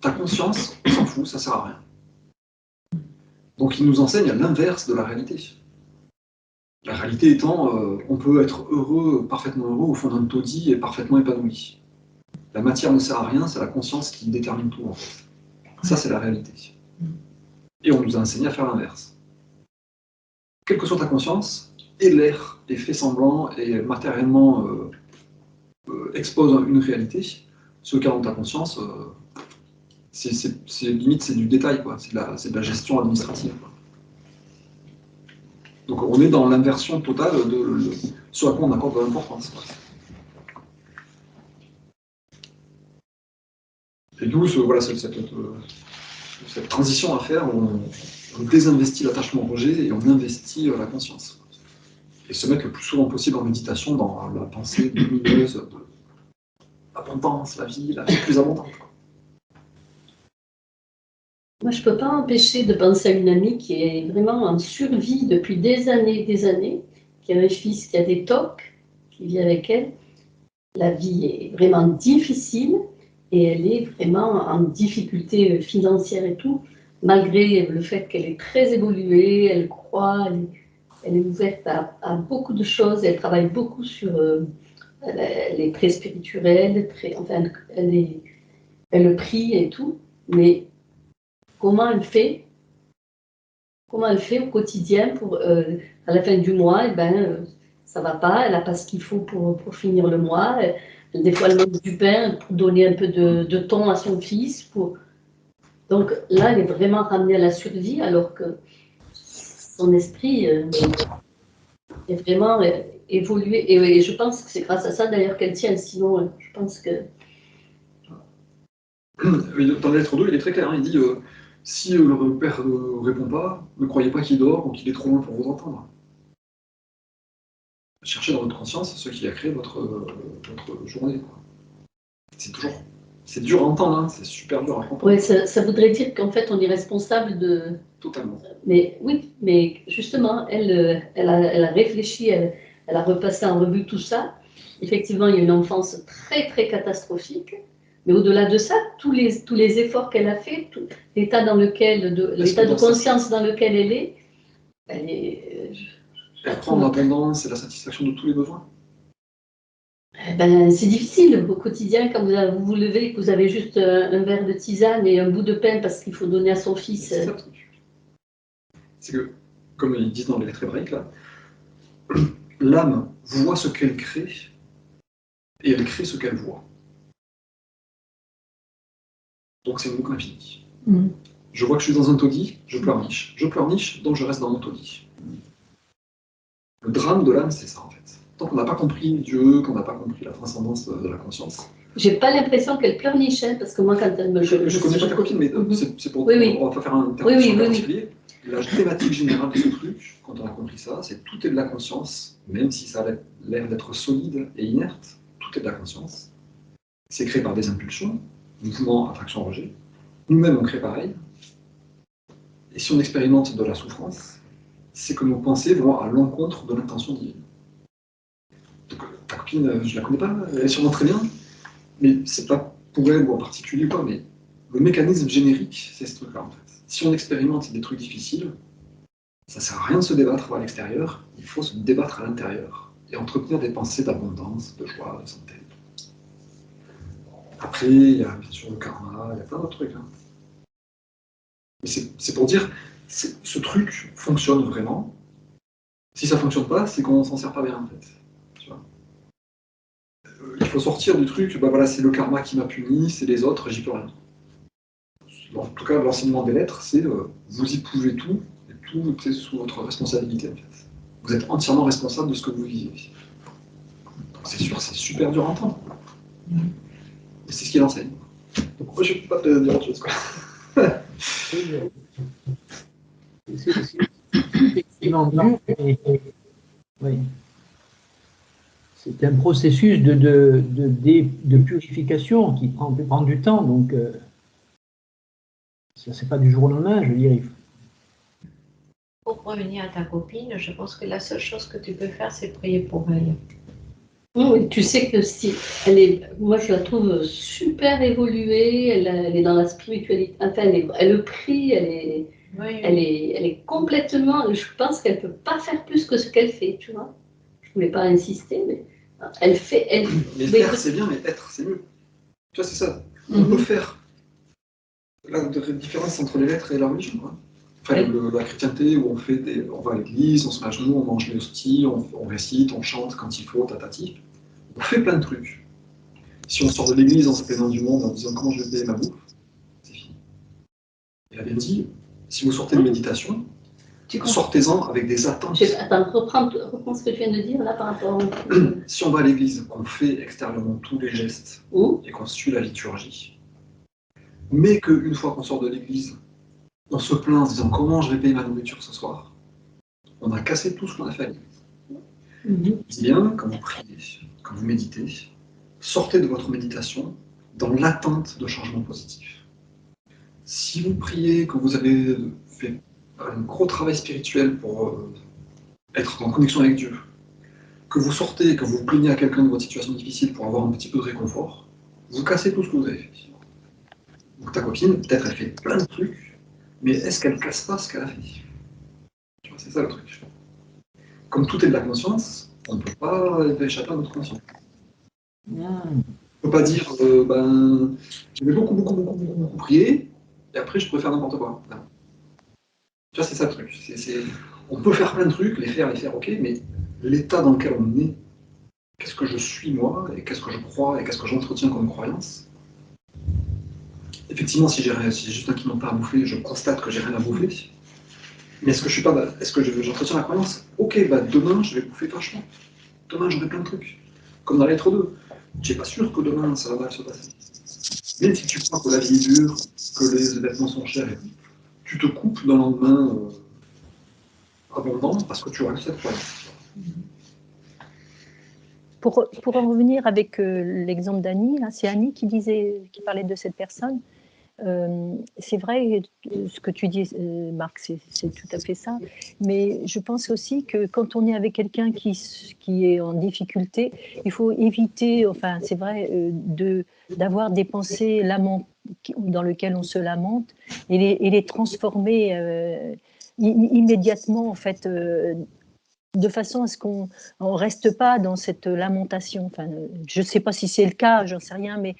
ta conscience, on s'en fout, ça sert à rien. Donc il nous enseigne à l'inverse de la réalité. La réalité étant, on peut être heureux, parfaitement heureux, au fond d'un taudis et parfaitement épanoui. La matière ne sert à rien, c'est la conscience qui détermine tout, en fait. Ça, c'est la réalité. Et on nous a enseigné à faire l'inverse. Quelle que soit ta conscience, et l'air et fait semblant et matériellement expose une réalité, ce cas dans ta conscience, limite c'est du détail, quoi. C'est de la gestion administrative, quoi. Donc on est dans l'inversion totale de ce à quoi on accorde de l'importance. Et d'où voilà, cette transition à faire où on désinvestit l'attachement au rejet et on investit la conscience. Et se mettre le plus souvent possible en méditation dans la pensée lumineuse de l'abondance, la vie plus abondante. Moi, je ne peux pas empêcher de penser à une amie qui est vraiment en survie depuis des années, qui a un fils qui a des TOC, qui vit avec elle. La vie est vraiment difficile et elle est vraiment en difficulté financière et tout, malgré le fait qu'elle est très évoluée, elle croit, elle est ouverte à beaucoup de choses, elle travaille beaucoup sur... elle est très spirituelle, enfin, elle le prie et tout, mais comment elle fait au quotidien pour, à la fin du mois, ça va pas, elle n'a pas ce qu'il faut pour finir le mois, des fois elle manque du pain pour donner un peu de thon à son fils. Donc là, elle est vraiment ramenée à la survie alors que son esprit est vraiment évolué. Et je pense que c'est grâce à ça d'ailleurs qu'elle tient, sinon je pense que... Dans la lettre 2, il est très clair, hein, il dit si le père ne répond pas, ne croyez pas qu'il dort ou qu'il est trop loin pour vous entendre. Cherchez dans votre conscience ce qui a créé votre journée. C'est dur à entendre, hein, c'est super dur à comprendre. Oui, ça voudrait dire qu'en fait on est responsable de... Totalement. Mais oui, mais justement, elle a réfléchi, elle a repassé en revue tout ça. Effectivement, il y a une enfance très très catastrophique. Mais au-delà de ça, tous les efforts qu'elle a fait, l'état de conscience dans lequel elle est, elle croit en l'abondance et la satisfaction de tous les besoins. C'est difficile au quotidien quand vous vous levez et que vous avez juste un verre de tisane et un bout de pain parce qu'il faut donner à son fils. C'est ça le truc. C'est que, comme ils disent dans les lettres hébraïques, là, l'âme voit ce qu'elle crée et elle crée ce qu'elle voit. Donc c'est une boucle infinie. Je vois que je suis dans un taudis, je pleurniche. Je pleurniche, donc je reste dans mon taudis. Le drame de l'âme, c'est ça en fait. Tant qu'on n'a pas compris Dieu, qu'on n'a pas compris la transcendance de la conscience. J'ai pas l'impression qu'elle pleurniche, hein, parce que moi quand elle me... Je connais pas ta copine, mais c'est pour... Oui. On va pas faire un intervention particulier. La thématique générale de ce truc, quand on a compris ça, c'est tout est de la conscience, même si ça a l'air d'être solide et inerte, tout est de la conscience. C'est créé par des impulsions, mouvement, attraction, rejet. Nous-mêmes, on crée pareil. Et si on expérimente de la souffrance, c'est que nos pensées vont à l'encontre de l'intention divine. Donc, ta copine, je la connais pas, elle est sûrement très bien, mais c'est pas pour elle ou en particulier, quoi, mais Le mécanisme générique, c'est ce truc-là, en fait. Si on expérimente des trucs difficiles, ça ne sert à rien de se débattre à l'extérieur, il faut se débattre à l'intérieur et entretenir des pensées d'abondance, de joie, de santé. Après, il y a bien sûr le karma, il y a plein d'autres trucs. Hein. Mais c'est pour dire, ce truc fonctionne vraiment. Si ça ne fonctionne pas, c'est qu'on ne s'en sert pas bien, en fait. Tu vois, il faut sortir du truc, bah voilà, c'est le karma qui m'a puni, c'est les autres, j'y peux rien. En tout cas, l'enseignement des lettres, c'est vous y pouvez tout, et tout est sous votre responsabilité, en fait. Vous êtes entièrement responsable de ce que vous vivez. C'est sûr, c'est super dur à entendre. Et c'est ce qu'il enseigne. Donc moi, je ne peux pas te dire autre chose, quoi. C'est effectivement dur, mais oui. C'est un processus de purification qui peut prendre du temps, donc ça c'est pas du jour au lendemain, je veux dire. Pour revenir à ta copine, je pense que la seule chose que tu peux faire, c'est prier pour elle. Oui, tu sais que si moi je la trouve super évoluée, elle est dans la spiritualité, enfin elle le prie, elle est complètement, je pense qu'elle peut pas faire plus que ce qu'elle fait, tu vois. Je voulais pas insister, mais elle fait, Mais faire c'est bien, mais être c'est mieux. Tu vois, c'est ça. On peut faire la différence entre les lettres et la religion, quoi. Enfin, la chrétienté où on va à l'église, on se met à genoux, on mange les hosties, on récite, on chante quand il faut, tatati. On fait plein de trucs. Si on sort de l'église en se plaignant du monde, en disant comment je vais payer ma bouffe, c'est fini. Il a bien dit, si vous sortez de méditation, sortez-en avec des attentes. Attends, reprends ce que tu viens de dire là par rapport à... Si on va à l'église, qu'on fait extérieurement tous les gestes et qu'on suit la liturgie, mais qu'une fois qu'on sort de l'église, on se plaint en se disant comment je vais payer ma nourriture ce soir, on a cassé tout ce qu'on a fait à l'église. C'est bien, quand vous priez, quand vous méditez, sortez de votre méditation dans l'attente de changements positifs. Si vous priez, que vous avez fait un gros travail spirituel pour être en connexion avec Dieu, que vous sortez et que vous vous plaignez à quelqu'un de votre situation difficile pour avoir un petit peu de réconfort, vous cassez tout ce que vous avez fait. Donc ta copine, peut-être elle fait plein de trucs, mais est-ce qu'elle casse pas ce qu'elle a fait? C'est ça le truc. Comme tout est de la conscience, on ne peut pas échapper à notre conscience. On ne peut pas dire, je vais beaucoup prier, et après je pourrais faire n'importe quoi. Non. Tu vois, c'est ça le truc. On peut faire plein de trucs, les faire, ok, mais l'état dans lequel on est, qu'est-ce que je suis moi, et qu'est-ce que je crois, et qu'est-ce que j'entretiens comme croyance. Effectivement, si j'ai juste un qui n'ont pas à bouffer, je constate que j'ai rien à bouffer. Mais est-ce que j'entretiens la croyance? Ok, demain je vais bouffer vachement. Demain j'aurai plein de trucs. Comme dans la lettre 2. Tu n'es pas sûr que demain ça va mal se passer. Même si tu crois que la vie est dure, que les vêtements sont chers, tu te coupes dans le lendemain abondant parce que tu auras cette croyance. Pour en revenir avec l'exemple d'Annie, c'est Annie qui parlait de cette personne. C'est vrai, ce que tu dis, Marc, c'est tout à fait ça. Mais je pense aussi que quand on est avec quelqu'un qui est en difficulté, il faut éviter, enfin, c'est vrai, d'avoir des pensées dans lesquelles on se lamente et les transformer immédiatement, en fait. De façon à ce qu'on ne reste pas dans cette lamentation. Enfin, je ne sais pas si c'est le cas, j'en sais rien, mais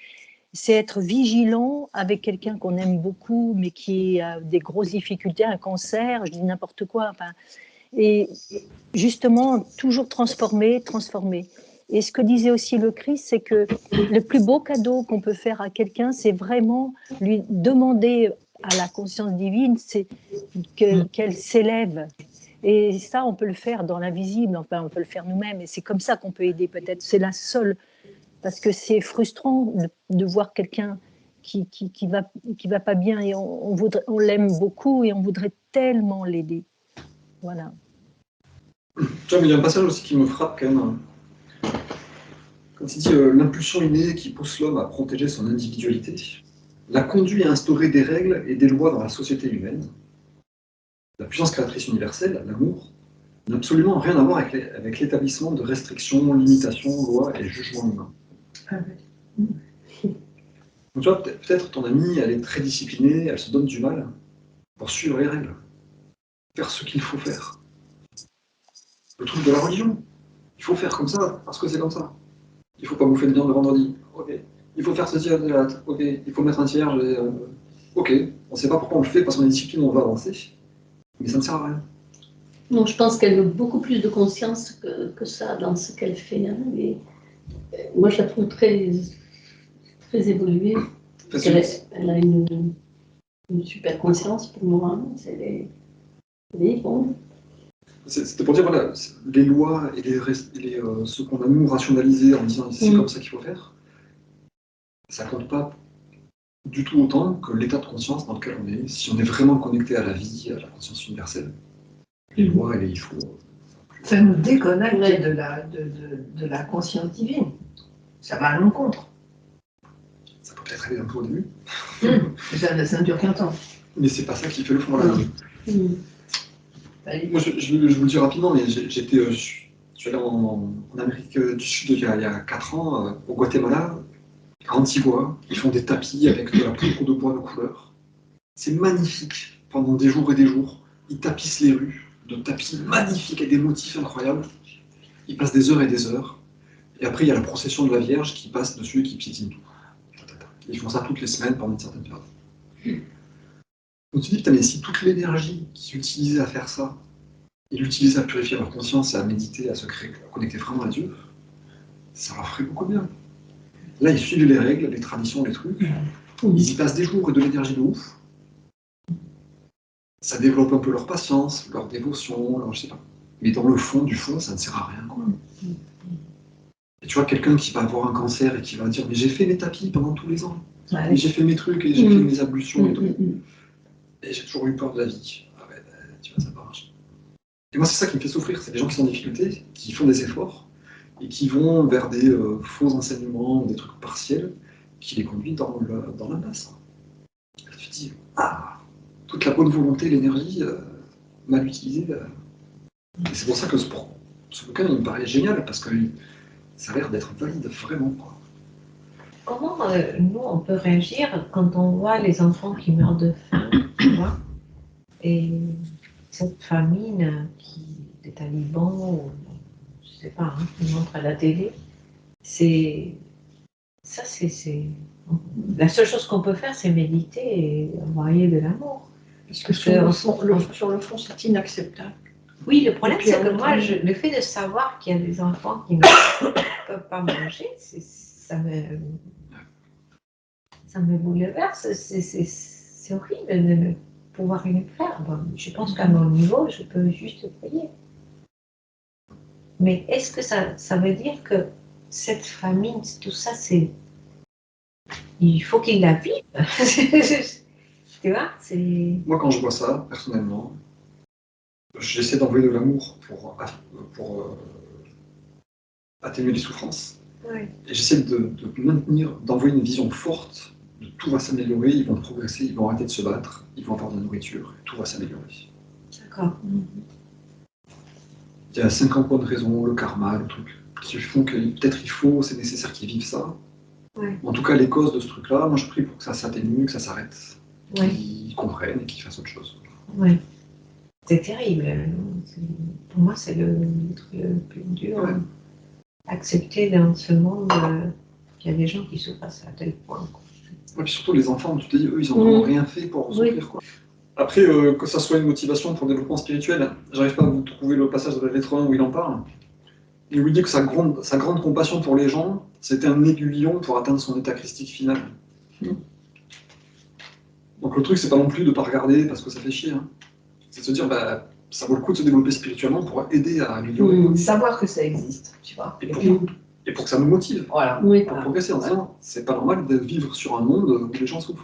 c'est être vigilant avec quelqu'un qu'on aime beaucoup, mais qui a des grosses difficultés, un cancer, je dis n'importe quoi. Enfin, et justement, toujours transformer. Et ce que disait aussi le Christ, c'est que le plus beau cadeau qu'on peut faire à quelqu'un, c'est vraiment lui demander à la conscience divine, c'est qu'elle s'élève. Et ça, on peut le faire dans l'invisible, enfin, on peut le faire nous-mêmes, et c'est comme ça qu'on peut aider peut-être. C'est la seule, parce que c'est frustrant de voir quelqu'un qui va pas bien, et on l'aime beaucoup, et on voudrait tellement l'aider. Voilà. Tu vois, mais il y a un passage aussi qui me frappe quand même. Quand il dit l'impulsion innée qui pousse l'homme à protéger son individualité, la conduit à instaurer des règles et des lois dans la société humaine. La puissance créatrice universelle, l'amour, n'a absolument rien à voir avec l'établissement de restrictions, limitations, lois et jugements humains. Donc, tu vois, peut-être ton amie, elle est très disciplinée, elle se donne du mal pour suivre les règles, faire ce qu'il faut faire. Le truc de la religion. Il faut faire comme ça, parce que c'est comme ça. Il ne faut pas bouffer de viande le vendredi. Ok. Il faut faire ceci à la date. Ok. Il faut mettre un tiers. Ok. On ne sait pas pourquoi on le fait, parce qu'on est discipliné, on va avancer. Mais ça ne sert à rien. Non, je pense qu'elle a beaucoup plus de conscience que ça dans ce qu'elle fait. Hein. Et, moi, je la trouve très, très évoluée. Elle a une super conscience pour moi. Hein. Elle est bon. C'était pour dire, voilà, les lois et ce qu'on a nous rationalisé en disant c'est comme ça qu'il faut faire, ça compte pas du tout autant que l'état de conscience dans lequel on est. Si on est vraiment connecté à la vie, à la conscience universelle, les lois, il faut... Ça nous déconnecte de la conscience divine. Ça va à l'encontre. Ça peut peut-être aller un peu au début. Ça ne dure qu'un temps. Mais c'est pas ça qui fait le fond de la vie. Moi, je vous le dis rapidement, mais je suis allé en Amérique du Sud il y a 4 ans, au Guatemala, à Antigua. Ils font des tapis avec de la poudre de bois de couleur. C'est magnifique. Pendant des jours et des jours, ils tapissent les rues de tapis magnifiques et des motifs incroyables. Ils passent des heures et des heures. Et après, il y a la procession de la Vierge qui passe dessus et qui piétine tout. Ils font ça toutes les semaines pendant une certaine période. Donc tu dis, putain, mais si toute l'énergie qu'ils utilisaient à faire ça, ils l'utilisaient à purifier leur conscience, à méditer, à se créer, à connecter vraiment à Dieu, ça leur ferait beaucoup bien. Là, ils suivent les règles, les traditions, les trucs. Ils y passent des jours et de l'énergie de ouf. Ça développe un peu leur patience, leur dévotion, leur, je sais pas. Mais dans le fond du fond, ça ne sert à rien, quoi. Et tu vois, quelqu'un qui va avoir un cancer et qui va dire, mais j'ai fait mes tapis pendant tous les ans. Ouais. Et j'ai fait mes trucs, et j'ai fait mes ablutions et tout. Et j'ai toujours eu peur de la vie. Ah ouais, tu vois, ça marche. Et moi, c'est ça qui me fait souffrir. C'est des gens qui sont en difficulté, qui font des efforts, et qui vont vers des faux enseignements, ou des trucs partiels, qui les conduisent dans l'impasse. Et tu te dis, ah, toute la bonne volonté, l'énergie, mal utilisée. Et c'est pour ça que ce bouquin, il me paraît génial, parce que ça a l'air d'être valide, vraiment, quoi. Comment nous, on peut réagir quand on voit les enfants qui meurent de faim, tu vois, et cette famine des talibans, ou, je sais pas, hein, qui montre à la télé, c'est la seule chose qu'on peut faire, c'est méditer et envoyer de l'amour. Parce que sur le fond, c'est inacceptable. Oui, le problème, c'est que moi, le fait de savoir qu'il y a des enfants qui ne peuvent pas manger, ça me bouleverse. C'est horrible de ne pouvoir rien faire. Bon, je pense qu'à mon niveau, je peux juste prier. Mais est-ce que ça veut dire que cette famine, tout ça, il faut qu'ils la vivent? Tu vois, Moi, quand je vois ça, personnellement, j'essaie d'envoyer de l'amour pour atténuer les souffrances. Ouais. Et j'essaie d'envoyer une vision forte de tout va s'améliorer, ils vont progresser, ils vont arrêter de se battre, ils vont avoir de la nourriture, et tout va s'améliorer. D'accord. Il y a 50 bonnes raisons, le karma, le truc, qui font que peut-être c'est nécessaire qu'ils vivent ça. Ouais. En tout cas, les causes de ce truc-là, moi je prie pour que ça s'atténue, que ça s'arrête, Ouais. qu'ils comprennent et qu'ils fassent autre chose. Oui. C'est terrible. Pour moi, c'est le truc le plus dur. Ouais. Accepter dans ce monde qu'il y a des gens qui souffrent à tel point. Ouais, puis surtout les enfants, tu te dis, eux, ils n'ont vraiment rien fait pour souffrir, quoi. Après, que ça soit une motivation pour le développement spirituel, j'arrive pas à vous trouver le passage de la lettre 1 où il en parle. Et où il dit que sa grande compassion pour les gens, c'était un aiguillon pour atteindre son état christique final. Donc le truc, c'est pas non plus de ne pas regarder parce que ça fait chier. Hein. C'est de se dire, bah, ça vaut le coup de se développer spirituellement pour aider à améliorer. Savoir que ça existe, tu vois. Et pour que ça nous motive. Voilà. Pour progresser en disant, c'est pas normal de vivre sur un monde où les gens souffrent.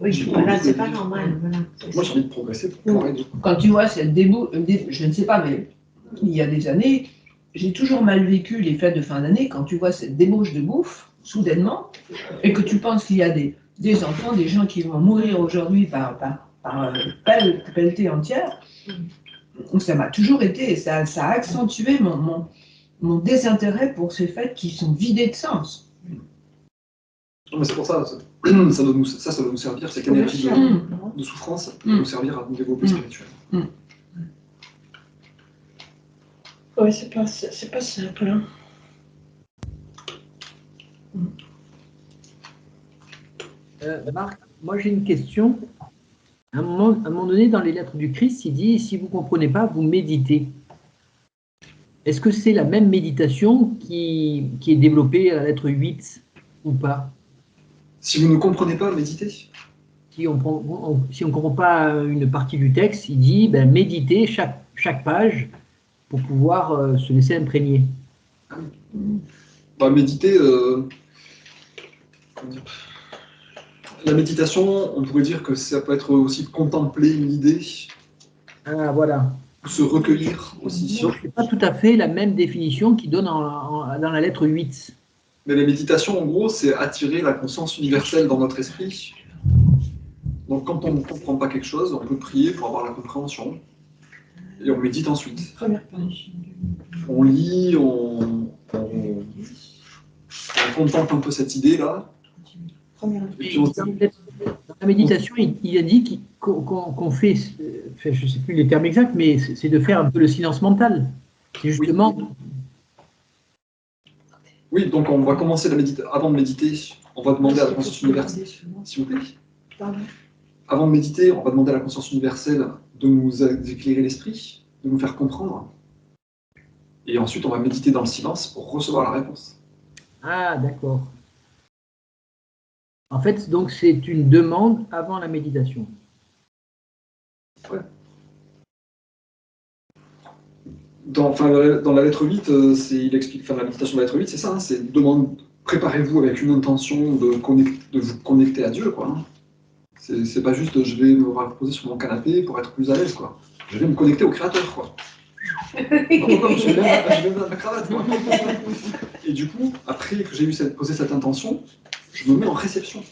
Oui, voilà, c'est pas normal. Voilà. Moi, j'ai envie de progresser pour pouvoir aider. Quand tu vois cette je ne sais pas, mais il y a des années, j'ai toujours mal vécu les fêtes de fin d'année quand tu vois cette débauche de bouffe, soudainement, et que tu penses qu'il y a des enfants, des gens qui vont mourir aujourd'hui par pelletée entière. Ça m'a toujours été, ça a accentué mon désintérêt pour ces fêtes qui sont vidées de sens. Non, mais c'est pour ça, ça doit nous servir, cette énergie de souffrance, ça doit nous servir à nous développer spirituellement. Oui, c'est pas simple. Hein. Marc, moi j'ai une question. À un moment donné, dans les lettres du Christ, il dit, si vous ne comprenez pas, vous méditez. Est-ce que c'est la même méditation qui est développée à la lettre 8 ou pas? Si vous ne comprenez pas, méditez. Si on ne comprend pas une partie du texte, il dit méditez chaque page pour pouvoir se laisser imprégner. Méditer, la méditation, on pourrait dire que ça peut être aussi contempler une idée. Ah, voilà. Se recueillir aussi. Donc, ce n'est pas tout à fait la même définition qu'il donne dans la lettre 8. Mais la méditation, en gros, c'est attirer la conscience universelle dans notre esprit. Donc, quand on ne comprend pas quelque chose, on peut prier pour avoir la compréhension. Et on médite ensuite. On lit, on contemple un peu cette idée-là. Et puis dans la méditation, il a dit qu'on fait, je ne sais plus les termes exacts, mais c'est de faire un peu le silence mental. C'est justement... Oui, donc on va commencer la méditation. Avant de méditer, on va demander à la conscience universelle, s'il vous plaît. Avant de méditer, on va demander à la conscience universelle de nous éclairer l'esprit, de nous faire comprendre. Et ensuite, on va méditer dans le silence pour recevoir la réponse. Ah, d'accord. En fait, donc, c'est une demande avant la méditation. Ouais. Dans la lettre 8, il explique, la méditation de la lettre 8, c'est ça, hein, c'est préparez-vous avec une intention de vous connecter à Dieu, quoi. Hein. C'est pas juste je vais me reposer sur mon canapé pour être plus à l'aise, quoi. Je vais me connecter au Créateur, quoi. Je vais mettre ma cravate, quoi. Et du coup, après que j'ai posé cette intention, je me mets en réception.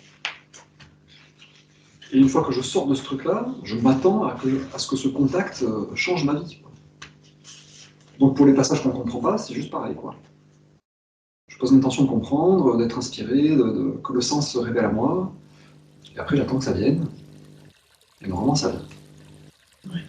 Et une fois que je sors de ce truc-là, je m'attends à ce que ce contact change ma vie, quoi. Donc pour les passages qu'on ne comprend pas, c'est juste pareil, quoi. Je pose l'intention de comprendre, d'être inspiré, que le sens se révèle à moi, et après j'attends que ça vienne, et normalement ça vient. Ouais.